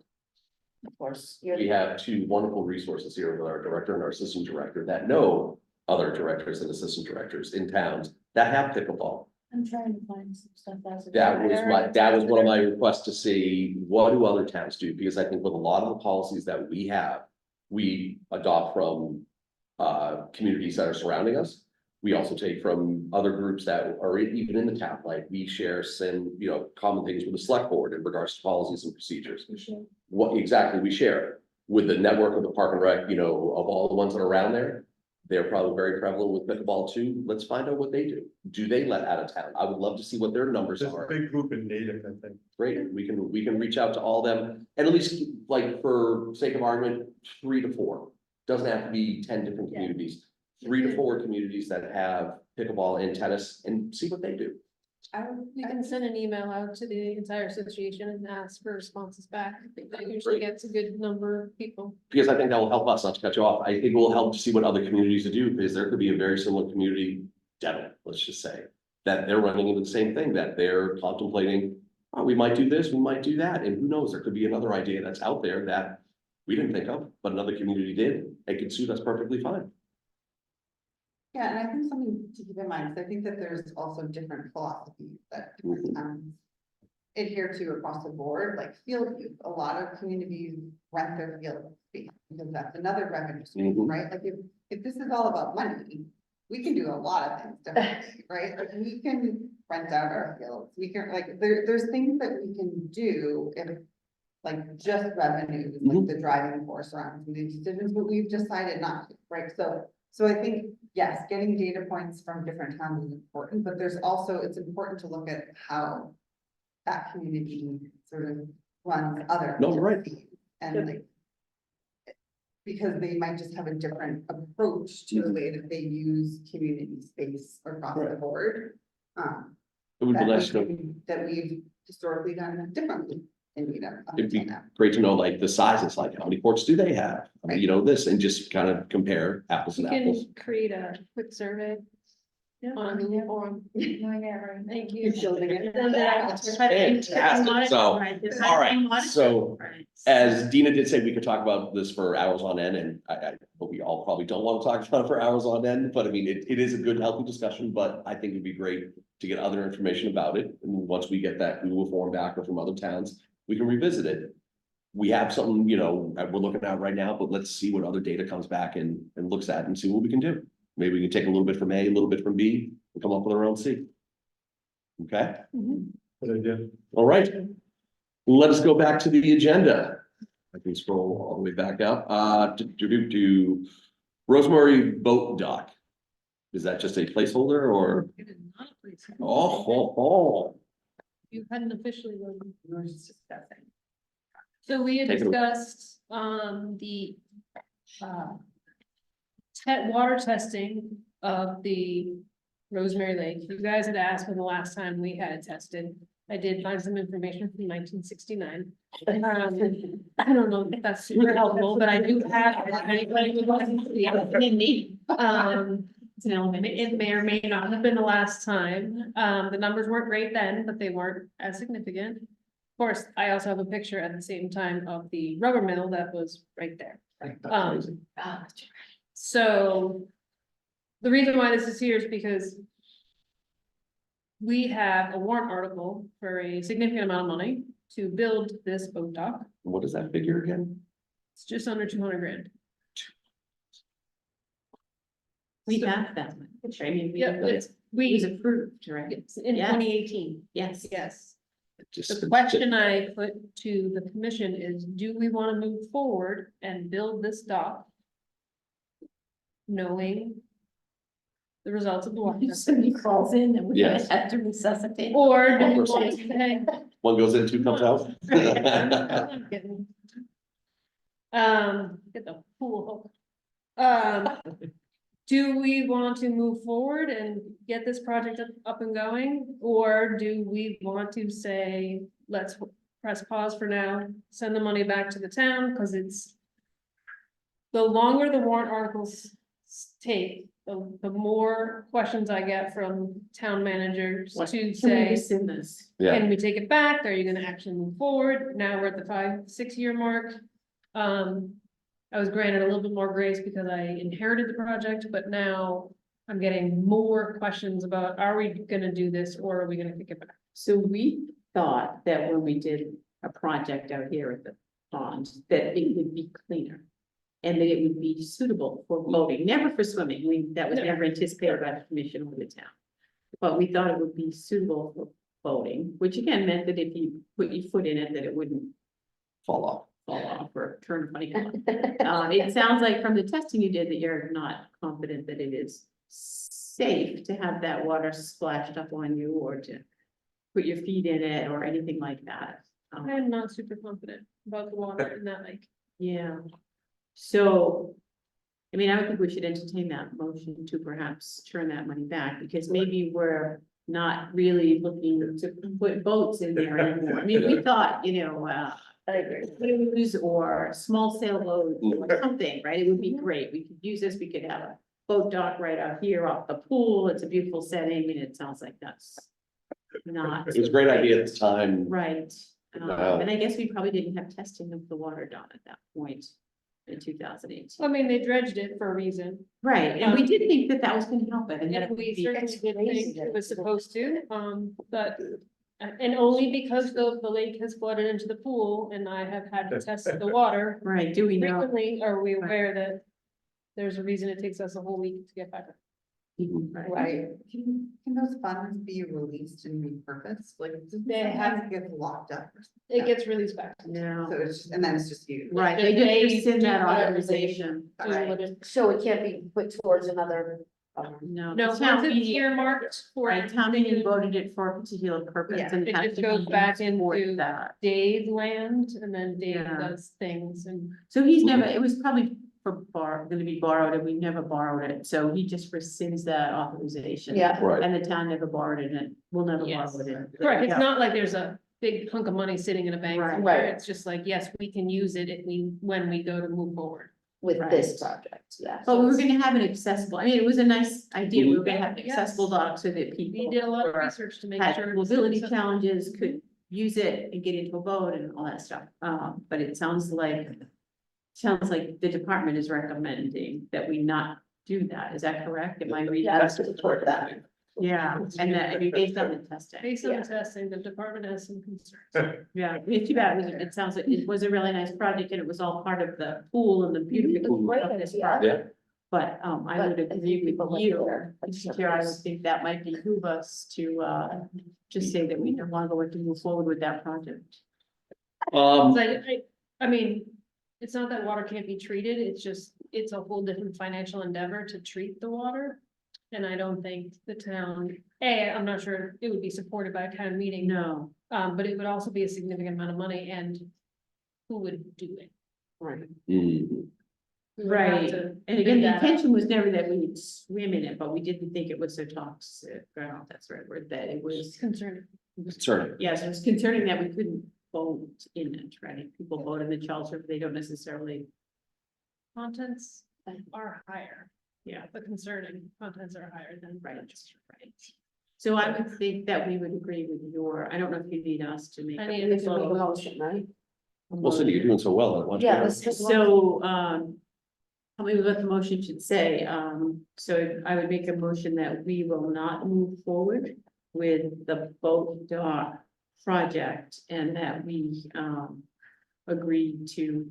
of course, We have two wonderful resources here with our director and our assistant director that know other directors and assistant directors in towns that have pickleball. I'm trying to find some stuff as. That was one of my requests to see, what do other towns do? Because I think with a lot of the policies that we have, we adopt from communities that are surrounding us. We also take from other groups that are even in the town, like we share some, you know, common things with the select board in regards to policies and procedures. What exactly we share with the network of the Park and Rec, you know, of all the ones that are around there. They're probably very prevalent with pickleball too. Let's find out what they do. Do they let out of town? I would love to see what their numbers There's a are. big group in Natick, I think. Great, we can reach out to all them, and at least like for sake of argument, 3 to 4. Doesn't have to be 10 different communities. 3 to 4 communities that have pickleball and tennis, and see what they do. You can send an email out to the entire association and ask for responses back. I think that usually gets a good number of people. Because I think that will help us, not to cut you off. I think it will help to see what other communities do, because there could be a very similar community, Devon, let's just say. That they're running into the same thing, that they're contemplating, oh, we might do this, we might do that, and who knows, there could be another idea that's out there that we didn't think of, but another community did, it could suit us perfectly fine. Yeah, and I think something to keep in mind, because I think that there's also different philosophies that different towns adhere to across the board, like field use. A lot of communities rent their field space, because that's another revenue stream, Mhm. right? Like if this is all about money, we can do a lot of things differently, right? Like we can rent out our fields, we can, like, there's things that we can do if like just revenue is like the driving force around these decisions, but we've decided not to, right? So I think, yes, getting data points from different towns is important, but there's also, it's important to look at how that community sort of runs other. No, you're right. activities. And like, because they might just have a different approach to the way that they use community space across the Right. board. It would be nice to know. That we've historically done differently in Needham. up It'd be until now. great to know like the sizes, like how many courts do they have? You know, this, and just kind of compare apples You and apples. can create a quick survey on a Google form. Thank you. Fantastic. So, all right, so as Dina did say, we could talk about this for hours on end, and but we all probably don't want to talk about it for hours on end, but I mean, it is a good, healthy discussion, but I think it'd be great to get other information about it, and once we get that Google form back or from other towns, we can revisit it. We have something, you know, that we're looking at right now, but let's see what other data comes back and looks at and see what we can do. Maybe we can take a little bit from A, a little bit from B, and come up with our own C. Okay? Good idea. All right. Let us go back to the agenda. I can scroll all the way back up. To Rosemary Boat Dock. Is that just a placeholder or? It is not a place. Oh. You hadn't officially voted. We're just discussing. So we had Take it away. discussed, the, water testing of the Rosemary Lake. You guys had asked when the last time we had it tested. I did find some information from 1969. I don't know if that's super helpful, but I do have, if anybody would like to see it. It's an element. It may or may not have been the last time. The numbers weren't great then, but they weren't as significant. Of course, I also have a picture at the same time of the rubber mill that was right there. So the reason why this is here is because we have a warrant article for a significant amount of money to build this boat dock. What is that figure again? It's just under 200 grand. We So- have that one. I mean, Yeah, it was we, approved, right? it's in Yes. 2018, Yes. yes. Just The question I put to the commission is, do we want to move forward and build this dock? Knowing the results of the water If somebody testing? crawls in, then we're Yes. gonna have to resuscitate. Or do we One want to say? One goes in, two comes out. I'm kidding. Get the pool hook. Do we want to move forward and get this project up and going? Or do we want to say, let's press pause for now, send the money back to the town, because it's. The longer the warrant articles take, the more questions I get from town managers What- to Can we say. rescind this? Yeah, Can we take it back? Are you gonna actually move forward? Now we're at the 5-6 year mark. I was granted a little bit more grace because I inherited the project, but now I'm getting more questions about, are we gonna do this or are we gonna kick it back? So we thought that when we did a project out here at the pond, that it would be cleaner. And that it would be suitable for boating, never for swimming. That was No. never anticipated by the commission or the town. But we thought it would be suitable for boating, which again meant that if you put your foot in it, that it wouldn't fall off. fall off or turn a funny color. It sounds like from the testing you did that you're not confident that it is safe to have that water splashed up on you or to put your feet in it or anything like that. I'm not super confident about the water in that lake. Yeah. So, I mean, I would think we should entertain that motion to perhaps turn that money back, because maybe we're not really looking to put boats in there anymore. I mean, we thought, I agree. cruise or small sailboat or something, right? It would be great. We could use this, we could have a boat dock right out here off the pool. It's a beautiful setting and it sounds like that's not. It was a great idea at the time. Right, Wow. and I guess we probably didn't have testing of the water done at that point in 2018. I mean, they dredged it for a reason. Right, and we did think that that was gonna help it, and that it And would we be. certainly did think it was supposed to, but. And only because the lake has flooded into the pool and I have had to test the water. Right, do we know? Frequently, are we aware that there's a reason it takes us a whole week to get back? Right. Can those funds be released and repurposed? Like, They have- sometimes it gets locked up. or It something. gets released back. No, So it's just, and then it's just used. right, they They just rescind that do whatever they authorization. Do what it- So it can't be put towards another, No. No, the town once it's meeting- earmarked for. Right, town meeting voted it for a particular purpose Yeah, and it has just to goes be back used for into- that. Dave's land and then Dave Yeah. does things and. So he's never, it was probably gonna be borrowed and we never borrowed it, so he just rescinds that authorization. yeah, Right. And the town never borrowed it and we'll never Yes. borrow it. Correct, it's Yeah. not like there's a big hunk of money sitting in a bank Right. somewhere. Right. It's just like, yes, we can use it if when we go to move forward. with this project, yeah. But we were gonna have it accessible. I mean, it was a nice idea. We were gonna have Yes. accessible dogs so that We people did a lot of who are- research to make had sure. mobility challenges could use it and get into a boat and all that stuff. But it sounds like the department is recommending that we not do that. Is that correct? Am I reading? Yeah, to support that. Yeah, and that, I mean, based on the testing. Based on Yeah. the testing, the department has some concerns. Yeah, it's too bad. It sounds like it was a really nice project and it was all part of the pool and the beautification of this project. But I would But agree with people you. like Mr. Chair, I would think that might behoove us to just say that we no longer want to move forward with that project. I mean, it's not that water can't be treated, it's just, it's a whole different financial endeavor to treat the water. And I don't think the town, I'm not sure it would be supported by a town meeting. No, But it would also be a significant amount of money and who would do it? right. Mhm. We would have Right, to and again, the figure that out. intention was never that we would swim in it, but we didn't think it was so toxic, I don't know if that's the right word, that it was. Concerning. Concerning. Yes, it was concerning that we couldn't boat in it, right? People boat in the Charles River, they don't necessarily, Contents are higher. yeah, The concerning contents are higher than. right, right. So I would think that we would agree with I don't know if you need us to make. I a need We have to make a vote. motion, right? Well, Cindy, you're doing so well. Why don't you Yeah, go? let's just. So, tell me what the motion should say. So I would make a motion that we will not move forward with the boat dock project and that we, agree to,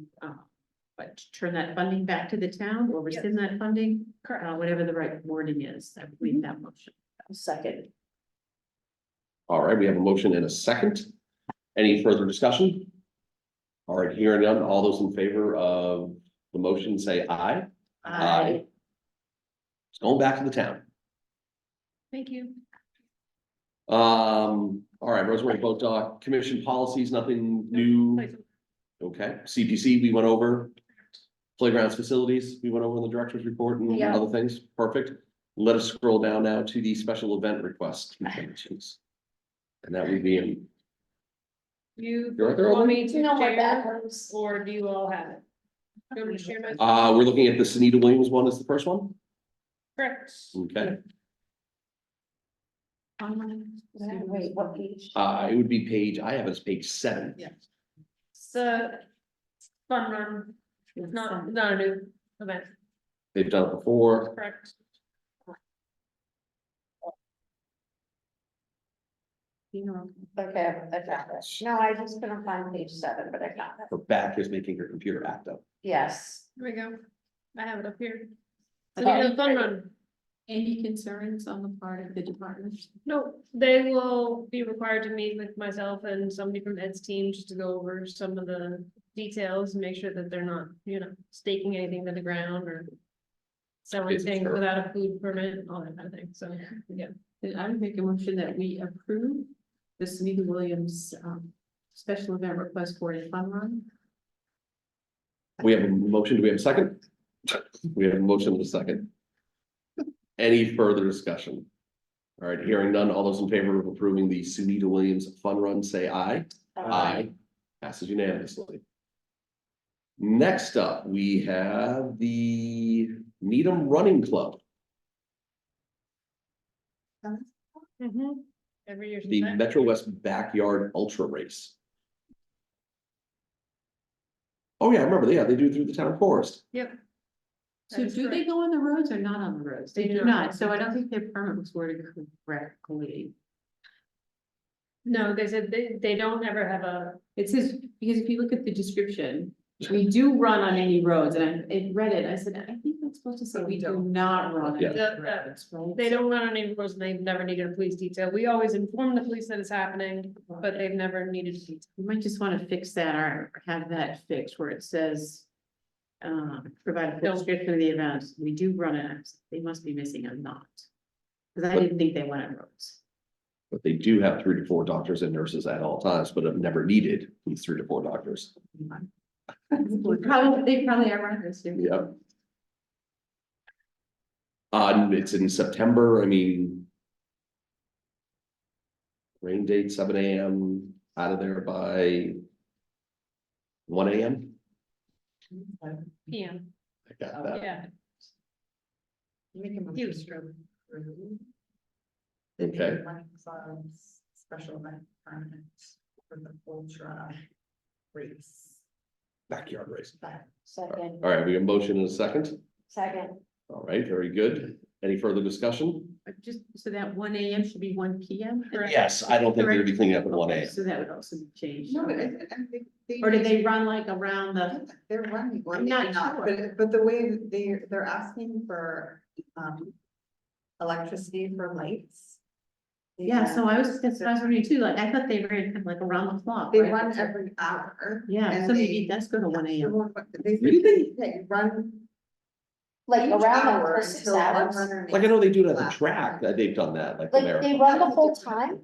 but turn that funding back to the town or rescind that funding, whatever the right wording is, I would leave that motion. Second. All right, we have a motion and a second. Any further discussion? All right, hearing none, all those in favor of the motion say aye. Aye. It's going back to the town. Thank you. All right, Rosemary Boat Dock Commission policies, nothing new. Okay, CPC, we went over. Playgrounds facilities, we went over in the director's report and Yeah. other things, perfect. Let us scroll down now to the special event request conventions. And that would be in, You You're right there, want Ellen? me to No more bad share, ones. or do you all have it? Do you want me to share my? we're looking at the Sunita Williams one as the first one, Correct. okay? Wait, what page? It would be page, I have it as page 7. Yeah. So, fun run, it's not a new event, They've done it before, correct? Okay, I got it. No, I just couldn't find page 7, but I got it. her back is making her computer act up. Yes. Here we go. I have it up here. So Okay. the fun run, Any concerns on the part of the department? no, they will be required to meet with myself and somebody from Ed's team just to go over some of the details and make sure that they're not, staking anything to the ground or selling Basic things stuff. without a food permit, all that kind of thing, so, yeah. Then I would make a motion that we approve the Sunita Williams, special event request for a fun run. We have a motion, do we have a second? We have a motion and a second. Any further discussion? All right, hearing none, all those in favor of approving the Sunita Williams Fun Run, say aye. Aye. Passes unanimously. Next up, we have the Needham Running Club, Every year. since the I- Metro West Backyard Ultra Race. Oh, yeah, I remember, they do it through the town forest. Yep. So That is do they correct. go on the roads or not on the roads? They They do do not, not. so I don't think their permit was worded correctly. No, they said they don't ever have a, It says, because if you look at the description, we do run on any roads, and I read it, I said, I think that's supposed to say we do not run on Yeah. any The- roads, right? they don't run on any roads and they've never needed a police detail. We always inform the police that it's happening, but they've never needed a detail. You might just wanna fix that or have that fixed where it says. Provide a full description of the event, we do run it, they must be missing a not. Cause I didn't think they went on roads. But they do have 3 to 4 doctors and nurses at all times, but have never needed these 3 to 4 doctors. They probably are runners too. Yep. It's in September, I mean. Rain date 7 AM, out of there by 1 AM. PM. I got that. Yeah, Make a Huge. motion to approve. Okay. Special event permit for the ultra race. Backyard race. Second, All right, we have a motion and a second. second, All right, very good. Any further discussion? Just, so that 1 AM should be 1 PM? Correct. Yes, I don't think they're gonna be cleaning up at one Okay, AM. so that would also be changed. No, Or do they run like around the, They're running, well, I'm not maybe not, sure. but the way that they're asking for, electricity for lights. yeah, so that's what I was wondering too, like, I thought they ran kind of like around the clock. They right? run every hour. Yeah, and so maybe they- that's go to 1 AM. They, they run. like each around hour like for 6 until one hours, runner Like I know they do it at the makes track, that they've done that, like the like they marathon. run the whole time?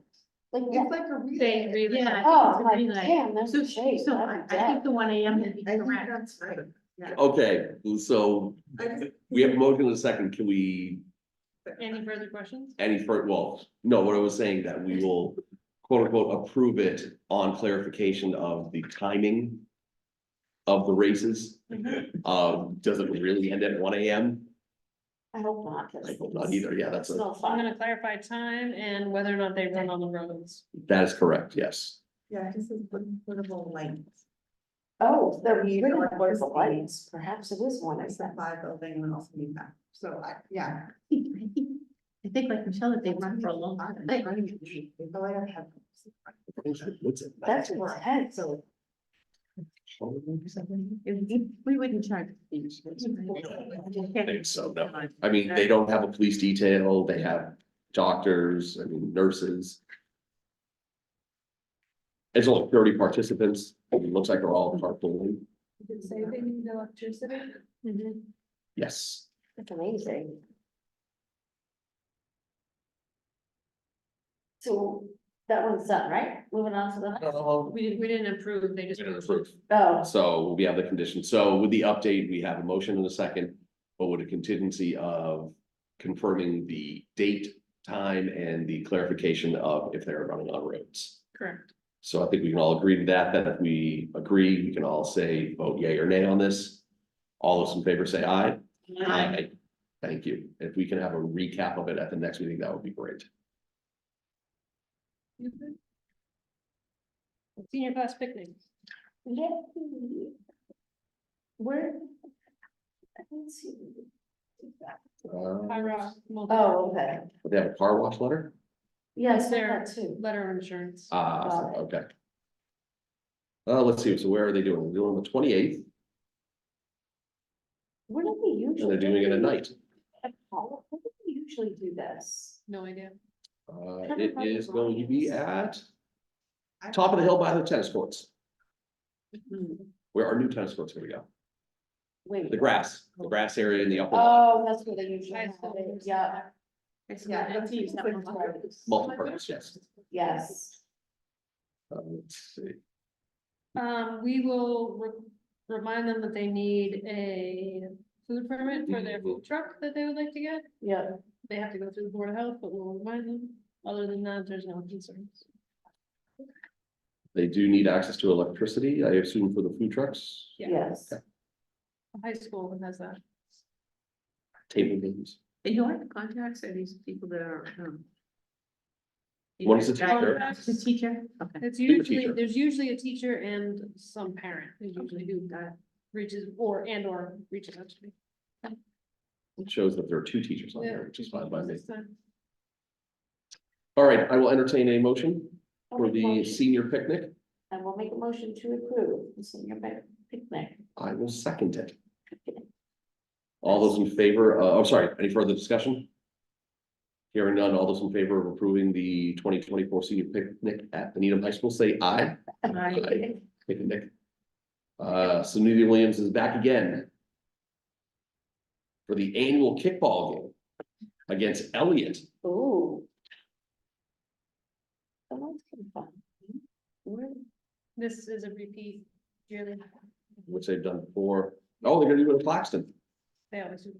Like, It's like a relay. they really. Yeah. oh, it's a my, relay. damn, there's So, a shade. so I think the 1 AM would be I think correct. that's right. Yeah. Okay, so I just- we have a motion in a second. Can we, Any further questions? any further, well, no, what I was saying that we will quote unquote approve it on clarification of the timing of the races. Does it really end at one AM? I hope not. 'cause I hope not either. Yeah, that's It's a, no I'm fun. gonna clarify time and whether or not they run on the roads. that is correct, yes. Yeah, this is portable lights. Oh, they're Need really electricity. the lights, perhaps it is one, It's is that that? 5 building and also need that. So yeah. I think like Michelle, that they run for a long time. They probably have. What's it? That's intense. We wouldn't charge. fees. I think so, no. I mean, they don't have a police detail, they have doctors, I mean, nurses. It's only 30 participants, it looks like they're all carpooling, Did it say they need electricity? Mhm. yes. That's amazing. So that one's done, right? Moving on to the next. We didn't approve, they just. We didn't approve. Oh, So we have the condition, so with the update, we have a motion in a second, but with a contingency of confirming the date, time, and the clarification of if they're running on roads. Correct. So I think we can all agree to that, that if we agree, we can all say vote yay or nay on this. All those in favor say aye. Aye. Thank you. If we can have a recap of it at the next meeting, that would be great. Senior class picnic. yeah. Where? I didn't see. High Rock. Oh, okay. They have a car wash letter? Yes, There. that too. Letter of insurance. Ah, okay. Let's see, so where are they doing? They're doing the 28th, Where do we and usually? they're doing it at night. Where do we usually do this? No idea. It is going to be at top of the hill by the tennis courts, where our new tennis courts are gonna go. Wait. The grass area in the upper lot, Oh, that's where they usually have it, yeah, Yeah, Let's use that one. multi-purpose, yes. yes. Let's see. We will remind them that they need a food permit for their food truck that they would like to get. Yeah, They have to go through the Board of Health, but we'll remind them. Other than that, there's no concerns. They do need access to electricity, I assume for the food trucks, Yeah. yes. Okay. High school has that. table games. And who are the contacts? Are these people that are, What is the teacher? The teacher, okay. It's Be the usually, teacher. there's usually a teacher and some parent is usually who reaches or reaches out to me. It shows that there are two teachers on Yeah. there, which is fine by me. This time. All right, I will entertain a motion I'll for make a the motion. senior picnic. And we'll make a motion to approve the senior picnic. I will second it. All those in favor, sorry, any further discussion? Hearing none, all those in favor of approving the 2024 senior picnic at the Needham High School, say aye. Aye. Picnic. Sunita Williams is back again for the annual kickball game against Elliott. Ooh. That one's kind of fun. Where- This is a repeat yearly. Which they've done before. Oh, they're gonna do it in Claxton. They always do.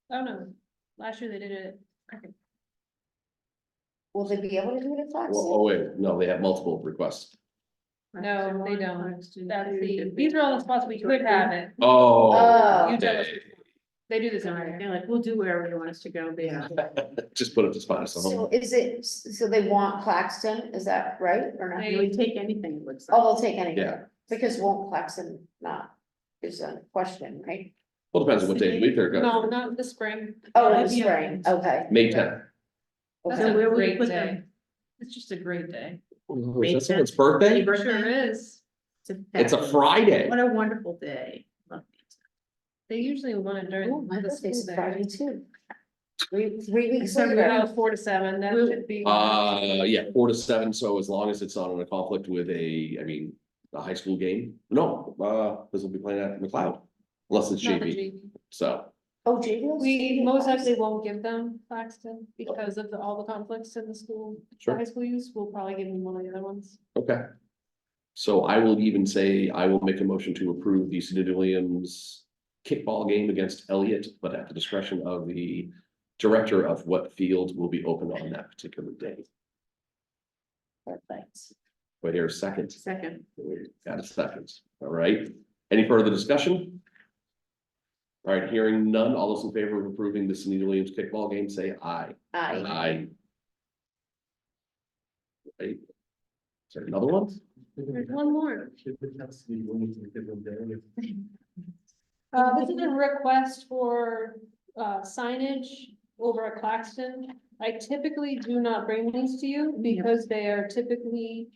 Oh, no. Last year they did it. Okay. Will they be able to do it at Well, Claxton? oh, wait, no, they have multiple requests. No, they don't. That's these are all the spots we could have it. Oh. Oh. You tell us. okay. They do this Sorry, everywhere. they're like, we'll do wherever you want us to go, basically. Just put it to spot us at So home. is it, so they want Claxton, is that right, or not? They would take anything, it looks like. Oh, they'll take anything, Yeah. because won't Claxton not, is a question, right? Well, depends on what day of the week they're No, going. not in the spring. Oh, in the Yeah. spring, okay. May 10th. That's So a where would you great put day. them? It's just a great day. Oh, is that someone's birthday? Sure is. It's a fabulous- Friday. What a wonderful day. Love it. They usually want it during. Oh, my the birthday's school Friday day. too. Three weeks So later. about 4 to 7, that Will- should be. Yeah, 4 to 7, so as long as it's not in a conflict with a high school game, no, this will be playing at McLeod. Unless it's Not the JV, G. so, Oh, JV. We most likely won't give them Claxton because of all the conflicts in the school, the Sure. high school use, we'll probably give them one of the other ones. okay. So I will even say, I will make a motion to approve the Sidney Williams kickball game against Elliott, but at the discretion of the director of what field will be open on that particular day. Perfect. Wait here a second. Second. Got a second, all right. Any further discussion? All right, hearing none, all those in favor of approving the Sidney Williams kickball game, say aye. Aye. Aye. Right. Is there another one? There's one more. Should we have to be willing to give them there? This is a request for signage over at Claxton. I typically do not bring these to you because they are typically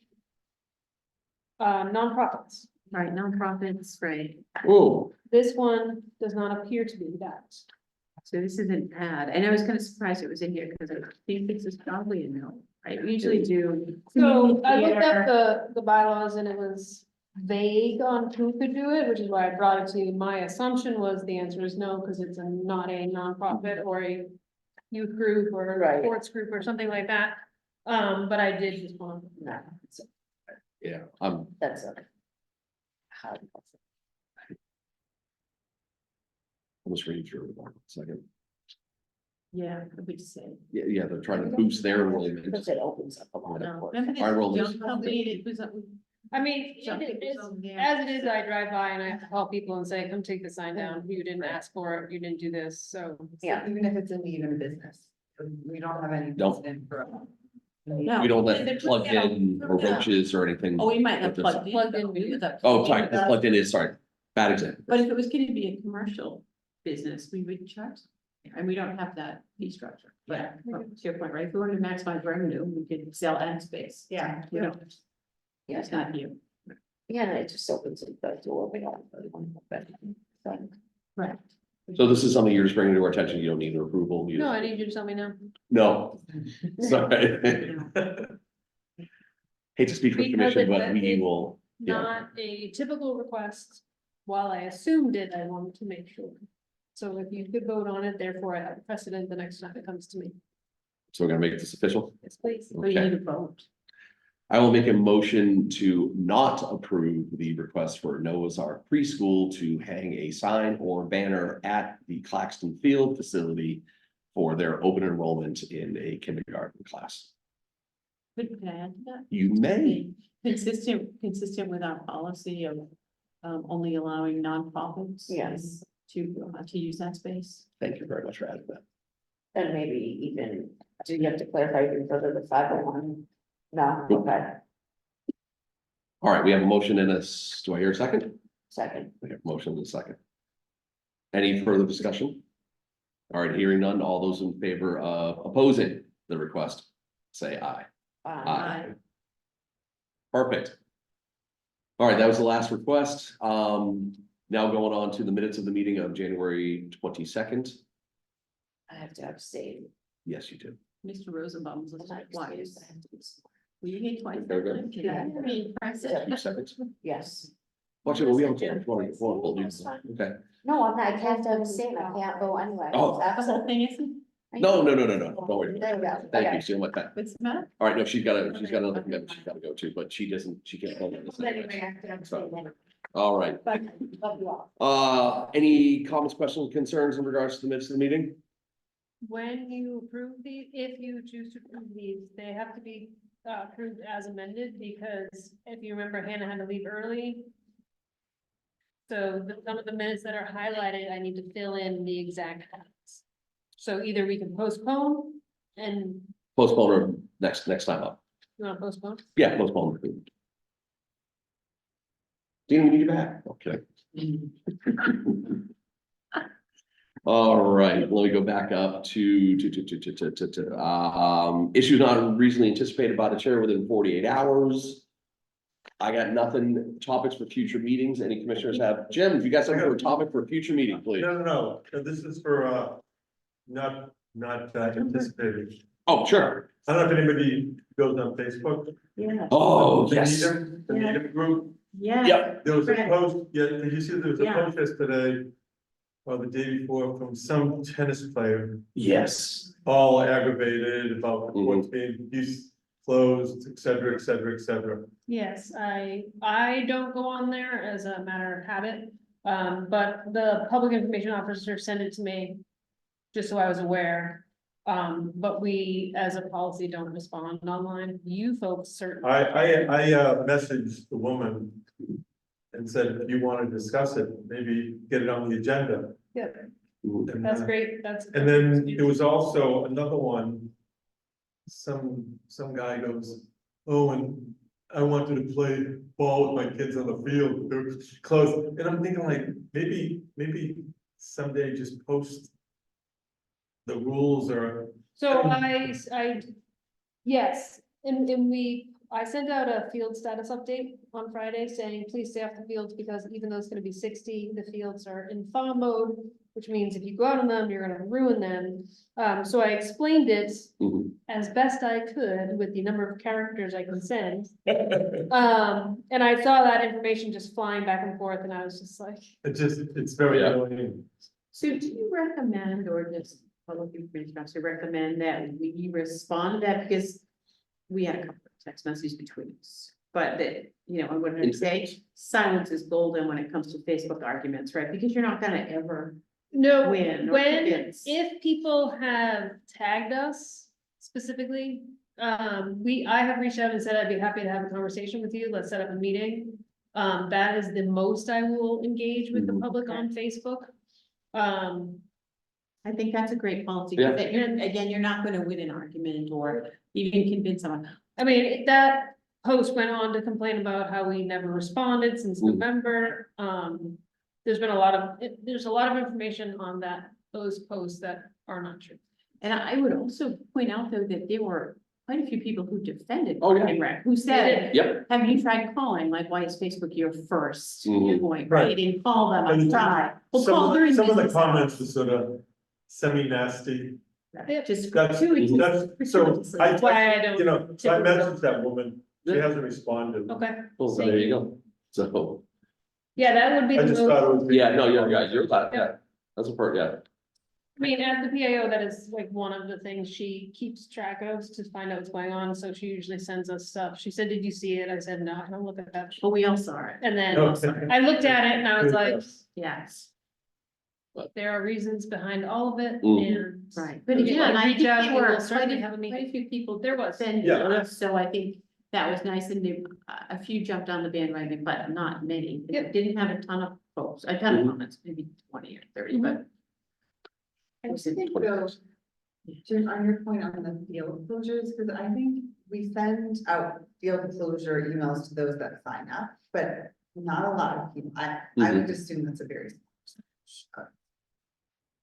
nonprofits. Right, nonprofits, right. Whoa, This one does not appear to be that. So this is an ad, and I was kind of surprised it was in here because I think this is probably a no, right? We usually do. So I looked theater. up the bylaws and it was vague on who could do it, which is why I brought it to you. My assumption was the answer is no, because it's not a nonprofit or a youth group or a Right. sports group or something like that. But I did just want. No, yeah, that's a. How- almost reading through it one second. Yeah, I would say. Yeah, they're trying to boost their enrollment. Because it opens up a lot No, of. work. remember this I rolled young this. company that was up. I mean, Jump it is, over there. as it is, I drive by and I have to call people and say, come take the sign down. You didn't ask for it, you didn't do this, so. Yeah. Even if it's in even business, we don't have any. Don't. precedent for. No. We don't They're let plugged in or Yeah. roaches or anything. Oh, we might have But this- plugged in. Plugged in, though. We would have- Oh, sorry, plugged in is, sorry, bad example. But if it was gonna be a commercial business, we would charge, and we don't have that fee structure, but to your point, right, if we wanted to maximize revenue, we could sell ad space. Yeah. We don't, Yeah, it's not you. yeah, and it just opens the door. We don't. So, Right. So this is something you're just bringing to our attention, you don't need an approval. you- No, I need you to tell me now. No, sorry. Hate to speak for Because commission, but it- we will, yeah, Not a typical request. While I assumed it, I wanted to make sure. So if you could vote on it, therefore I have a precedent the next time it comes to me. so we're gonna make this official. Yes, please. So you Okay. need a vote. I will make a motion to not approve the request for Noah's Ark Preschool to hang a sign or banner at the Claxton Field facility for their open enrollment in a kindergarten class. Could I add to that? You may, Consistent with our policy of only allowing nonprofits. Yes. To use that space. thank you very much for adding that. And maybe even, do you have to clarify even further the 501? No, okay, All right, we have a motion in do I hear a second? second. We have a motion in a second. Any further discussion? All right, hearing none, all those in favor of opposing the request, say aye. Aye. Perfect. All right, that was the last request. Now going on to the minutes of the meeting of January 22nd. I have to abstain. Yes, you do. Mr. Rosenbaum was I'm not like, excused, twice. I have to abstain. Will you get twice? Very good. that time? Yeah. I mean, impressive. 2 seconds. Yes. Actually, well, we have a Yes, I do. call. Hold on, That's fine. okay. No, I'm not, I have to abstain, I can't go anyway. Oh. The whole thing isn't, No, don't worry. There we go. Thank Okay. you, see you like that. what's the matter? All right, no, she's got another commitment she's gotta go to, but she can't. hold on this Anyway, anyway. I have to abstain anyway. All right, But love you all. any comments, questions, concerns in regards to the minutes of the meeting? When you approve these, if you choose to approve these, they have to be approved as amended, because if you remember, Hannah had to leave early. So some of the minutes that are highlighted, I need to fill in the exact facts. So either we can postpone and, Postpone or next time up. you wanna postpone? Yeah, postpone. Dean, we need you back. Okay. All right, let me go back up to, issues not reasonably anticipated by the chair within 48 hours. I got nothing, topics for future meetings. Any commissioners have? Jim, if you got something for a topic for a future meeting, please. No, this is for, not anticipated. Oh, sure. I don't know if anybody goes on Facebook. Yeah, Oh, The yes. Needham- The Needham group, yeah. Yep. there was a Right. post, yeah, did you see there was a Yeah. post yesterday? Or the day before from some tennis player, Yes. all aggravated about Mhm. what's being closed, et cetera, et cetera, et cetera. Yes, I don't go on there as a matter of habit, but the public information officer sent it to me. Just so I was aware, but we, as a policy, don't respond online, you folks certainly. I messaged the woman. And said, if you want to discuss it, maybe get it on the agenda. Yep, And, that's great, that's. And then there was also another one. Some guy goes, oh, and I wanted to play ball with my kids on the field, they're close, and I'm thinking like, maybe someday just post. The rules or, So yes, and I sent out a field status update on Friday saying, please stay off the fields because even though it's gonna be 60, the fields are in thaw mode. Which means if you go out on them, you're gonna ruin them. So I explained it Mhm. as best I could with the number of characters I can send. And I saw that information just flying back and forth and I was just like, it's very Yeah. annoying. So do you recommend, or just public information officer recommend that we respond to that, because we had a couple of text messages between us. But that, you know, I wouldn't say silence is golden when it comes to Facebook arguments, right? Because you're not gonna ever no, win or when, convince. if people have tagged us specifically, I have reached out and said I'd be happy to have a conversation with you, let's set up a meeting. That is the most I will engage with the Mhm. public on Facebook. I think that's a great policy, Yeah. that you're, again, you're not gonna win an argument or even convince someone. I mean, that post went on to complain about how we never responded since Mm. November. There's a lot of information on those posts that are not true. And I would also point out though that there were quite a few people who defended. Oh, yeah. Parking Rec, who said, Yep. have you tried calling, like, why is Facebook your first Mhm. point, Right. right, and call them, I And tried. Well, call Some during some of the business comments hours. were sort of semi-nasty. Yep. Just That's, gratuitous. so I, That's why I don't. you know, so I typically- messaged that woman, she Yeah. hasn't responded. Okay, Well, there you go. So, yeah, that would be I the just thought it most, was. yeah, no, you're that, yeah. That's a part, yeah. I mean, at the PAO, that is like one of the things she keeps track of to find out what's going on, so she usually sends us stuff. She said, did you see it? I said, no, I don't look at that. But we all saw it, And then Okay. I looked at it and I was like, yes, there are reasons behind all of it Mhm. and. right, but If you again, I reach think out, there we will were quite certainly have a quite meeting. a few people. There was. defended Yeah. us, so I think that was nice, and a few jumped on the bandwagon, but not many. Yep. Didn't have a ton of posts, a ton of Mhm. comments, maybe 20 or 30, but. I think though, Jim, on your point on the field closures, because I think we send out field closure emails to those that sign up, but not a lot of people. I would assume that's a very small percentage of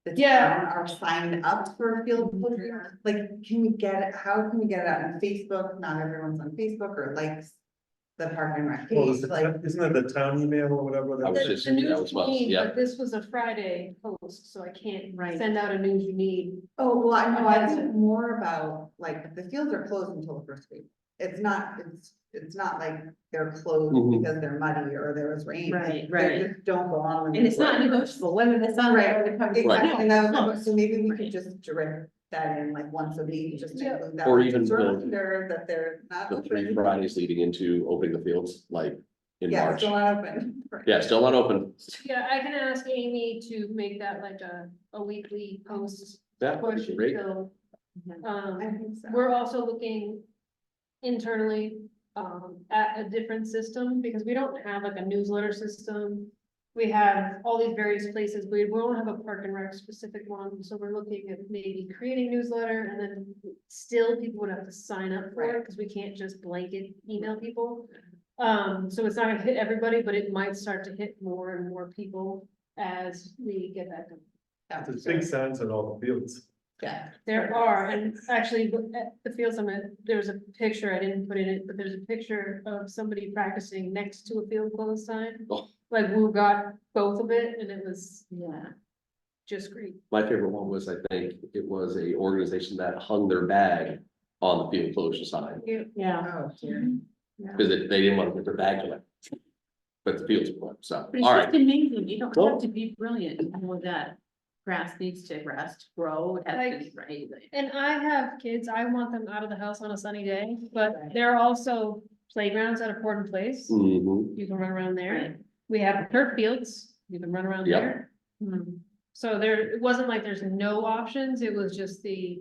the Yeah. town are signed up for field closure. Like, can we get it, how can we get it out on Facebook? Not everyone's on Facebook or likes the Park and Rec Well, page, like. isn't that the town email or whatever? I was The just- the news that was you us, need, yeah. but this was a Friday post, so I can't Right. send out a news you need. Oh, well, I know, I I see. think more about, like, the fields are closed until the first week. It's not like they're closed Mhm. because they're muddy or there was rain. Right, They right. just don't go on. when And it's they not close. negotiable, whether the sun Right, or the cover. exactly, and that No, was, so maybe we Right. could just direct that in like once a week, just to Yeah. include that. Or as even a the- reminder that they're not The 3 open. Fridays leading into opening the fields, like in Yeah, March. still not open. Yeah, still not open. Yeah, I can ask Amy to make that like a weekly post Yeah, push great. until, I think so. we're also looking internally, at a different system, because we don't have like a newsletter system. we have all these various places, we won't have a park and rec specific one, so we're looking at maybe creating newsletter, and then still people would have to sign up for it, because we can't just blanket email people. So it's not gonna hit everybody, but it might start to hit more and more people as we get that done. There's big signs on all the fields. Yeah. There are, and actually, at the field summit, there was a picture, I didn't put in it, but there's a picture of somebody practicing next to a field closed sign. Oh. Like, we got both of it, and it was Yeah. just great. My favorite one was, I think, it was a organization that hung their bag on the field closure sign, Yeah. Oh, dear. because they didn't want to put their bag away. But the fields were, so, But it's all just right, amazing, you don't Well- have to be brilliant, you know that grass needs to rest, grow, it has to be right. And I have kids, I want them out of the house on a sunny day, but Right. there are also playgrounds at Important Place. Mhm. You can run around there. Right. We have turf fields, you can run around Yep. there. Hmm. So there, it wasn't like there's no options, it was just the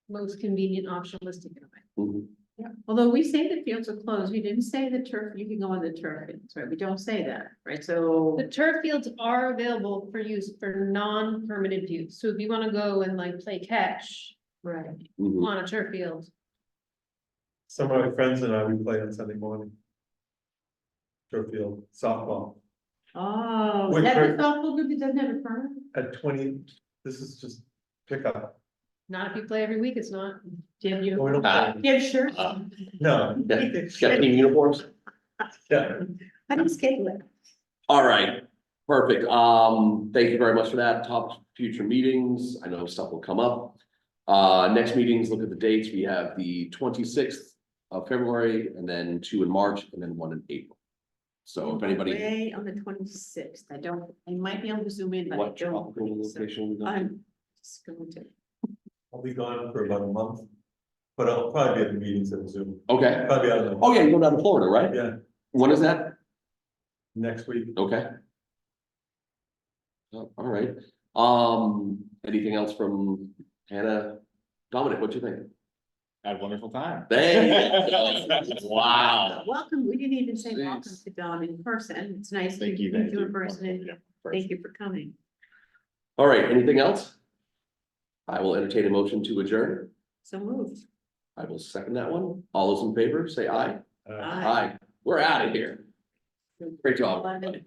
most convenient option was to get away. Mhm. Although we say the fields are closed, we didn't say the turf, you can go on the turf, fields, right, we don't say that, right, so. The turf fields are available for use for non-permitted use, so if you wanna go and like play catch Right. Mhm. on a turf field. Some of my friends and I, we play on Sunday morning. Turf field, softball, Oh, With that's turf- a softball group that doesn't have a permit? at 20, this is just pickup. Not if you play every week, it's not. Do you have you? Oh, we don't Ah. play. Yeah, sure. No, Yeah, got team uniforms? yeah, I didn't schedule it. All right, perfect. Thank you very much for that. Top future meetings. I know stuff will come up. Next meetings, look at the dates. We have the 26th of February, and then 2 in March, and then 1 in April. So if anybody, Way on the 26th, I might be able to zoom in, but I what don't. tropical think so. location we go to? I'm just going to. I'll be gone for about a month. But I'll probably be at the meetings at Zoom, Okay. probably out of Oh, yeah, you go down to Florida, right? yeah, When is that? next week. Okay. Oh, all right. Anything else from Hannah? Dominic, what you think? Had a wonderful time. There you go. Wow. Welcome, we didn't even say welcome Jeez. to Dom in person, it's nice to Thank you. meet thank you you. in person, and Yeah, thank you for coming. All right, anything else? I will entertain a motion to adjourn. So moved. I will second that one. All those in favor, say aye. Uh, Aye. Aye. We're out of here. Great job. Eleven.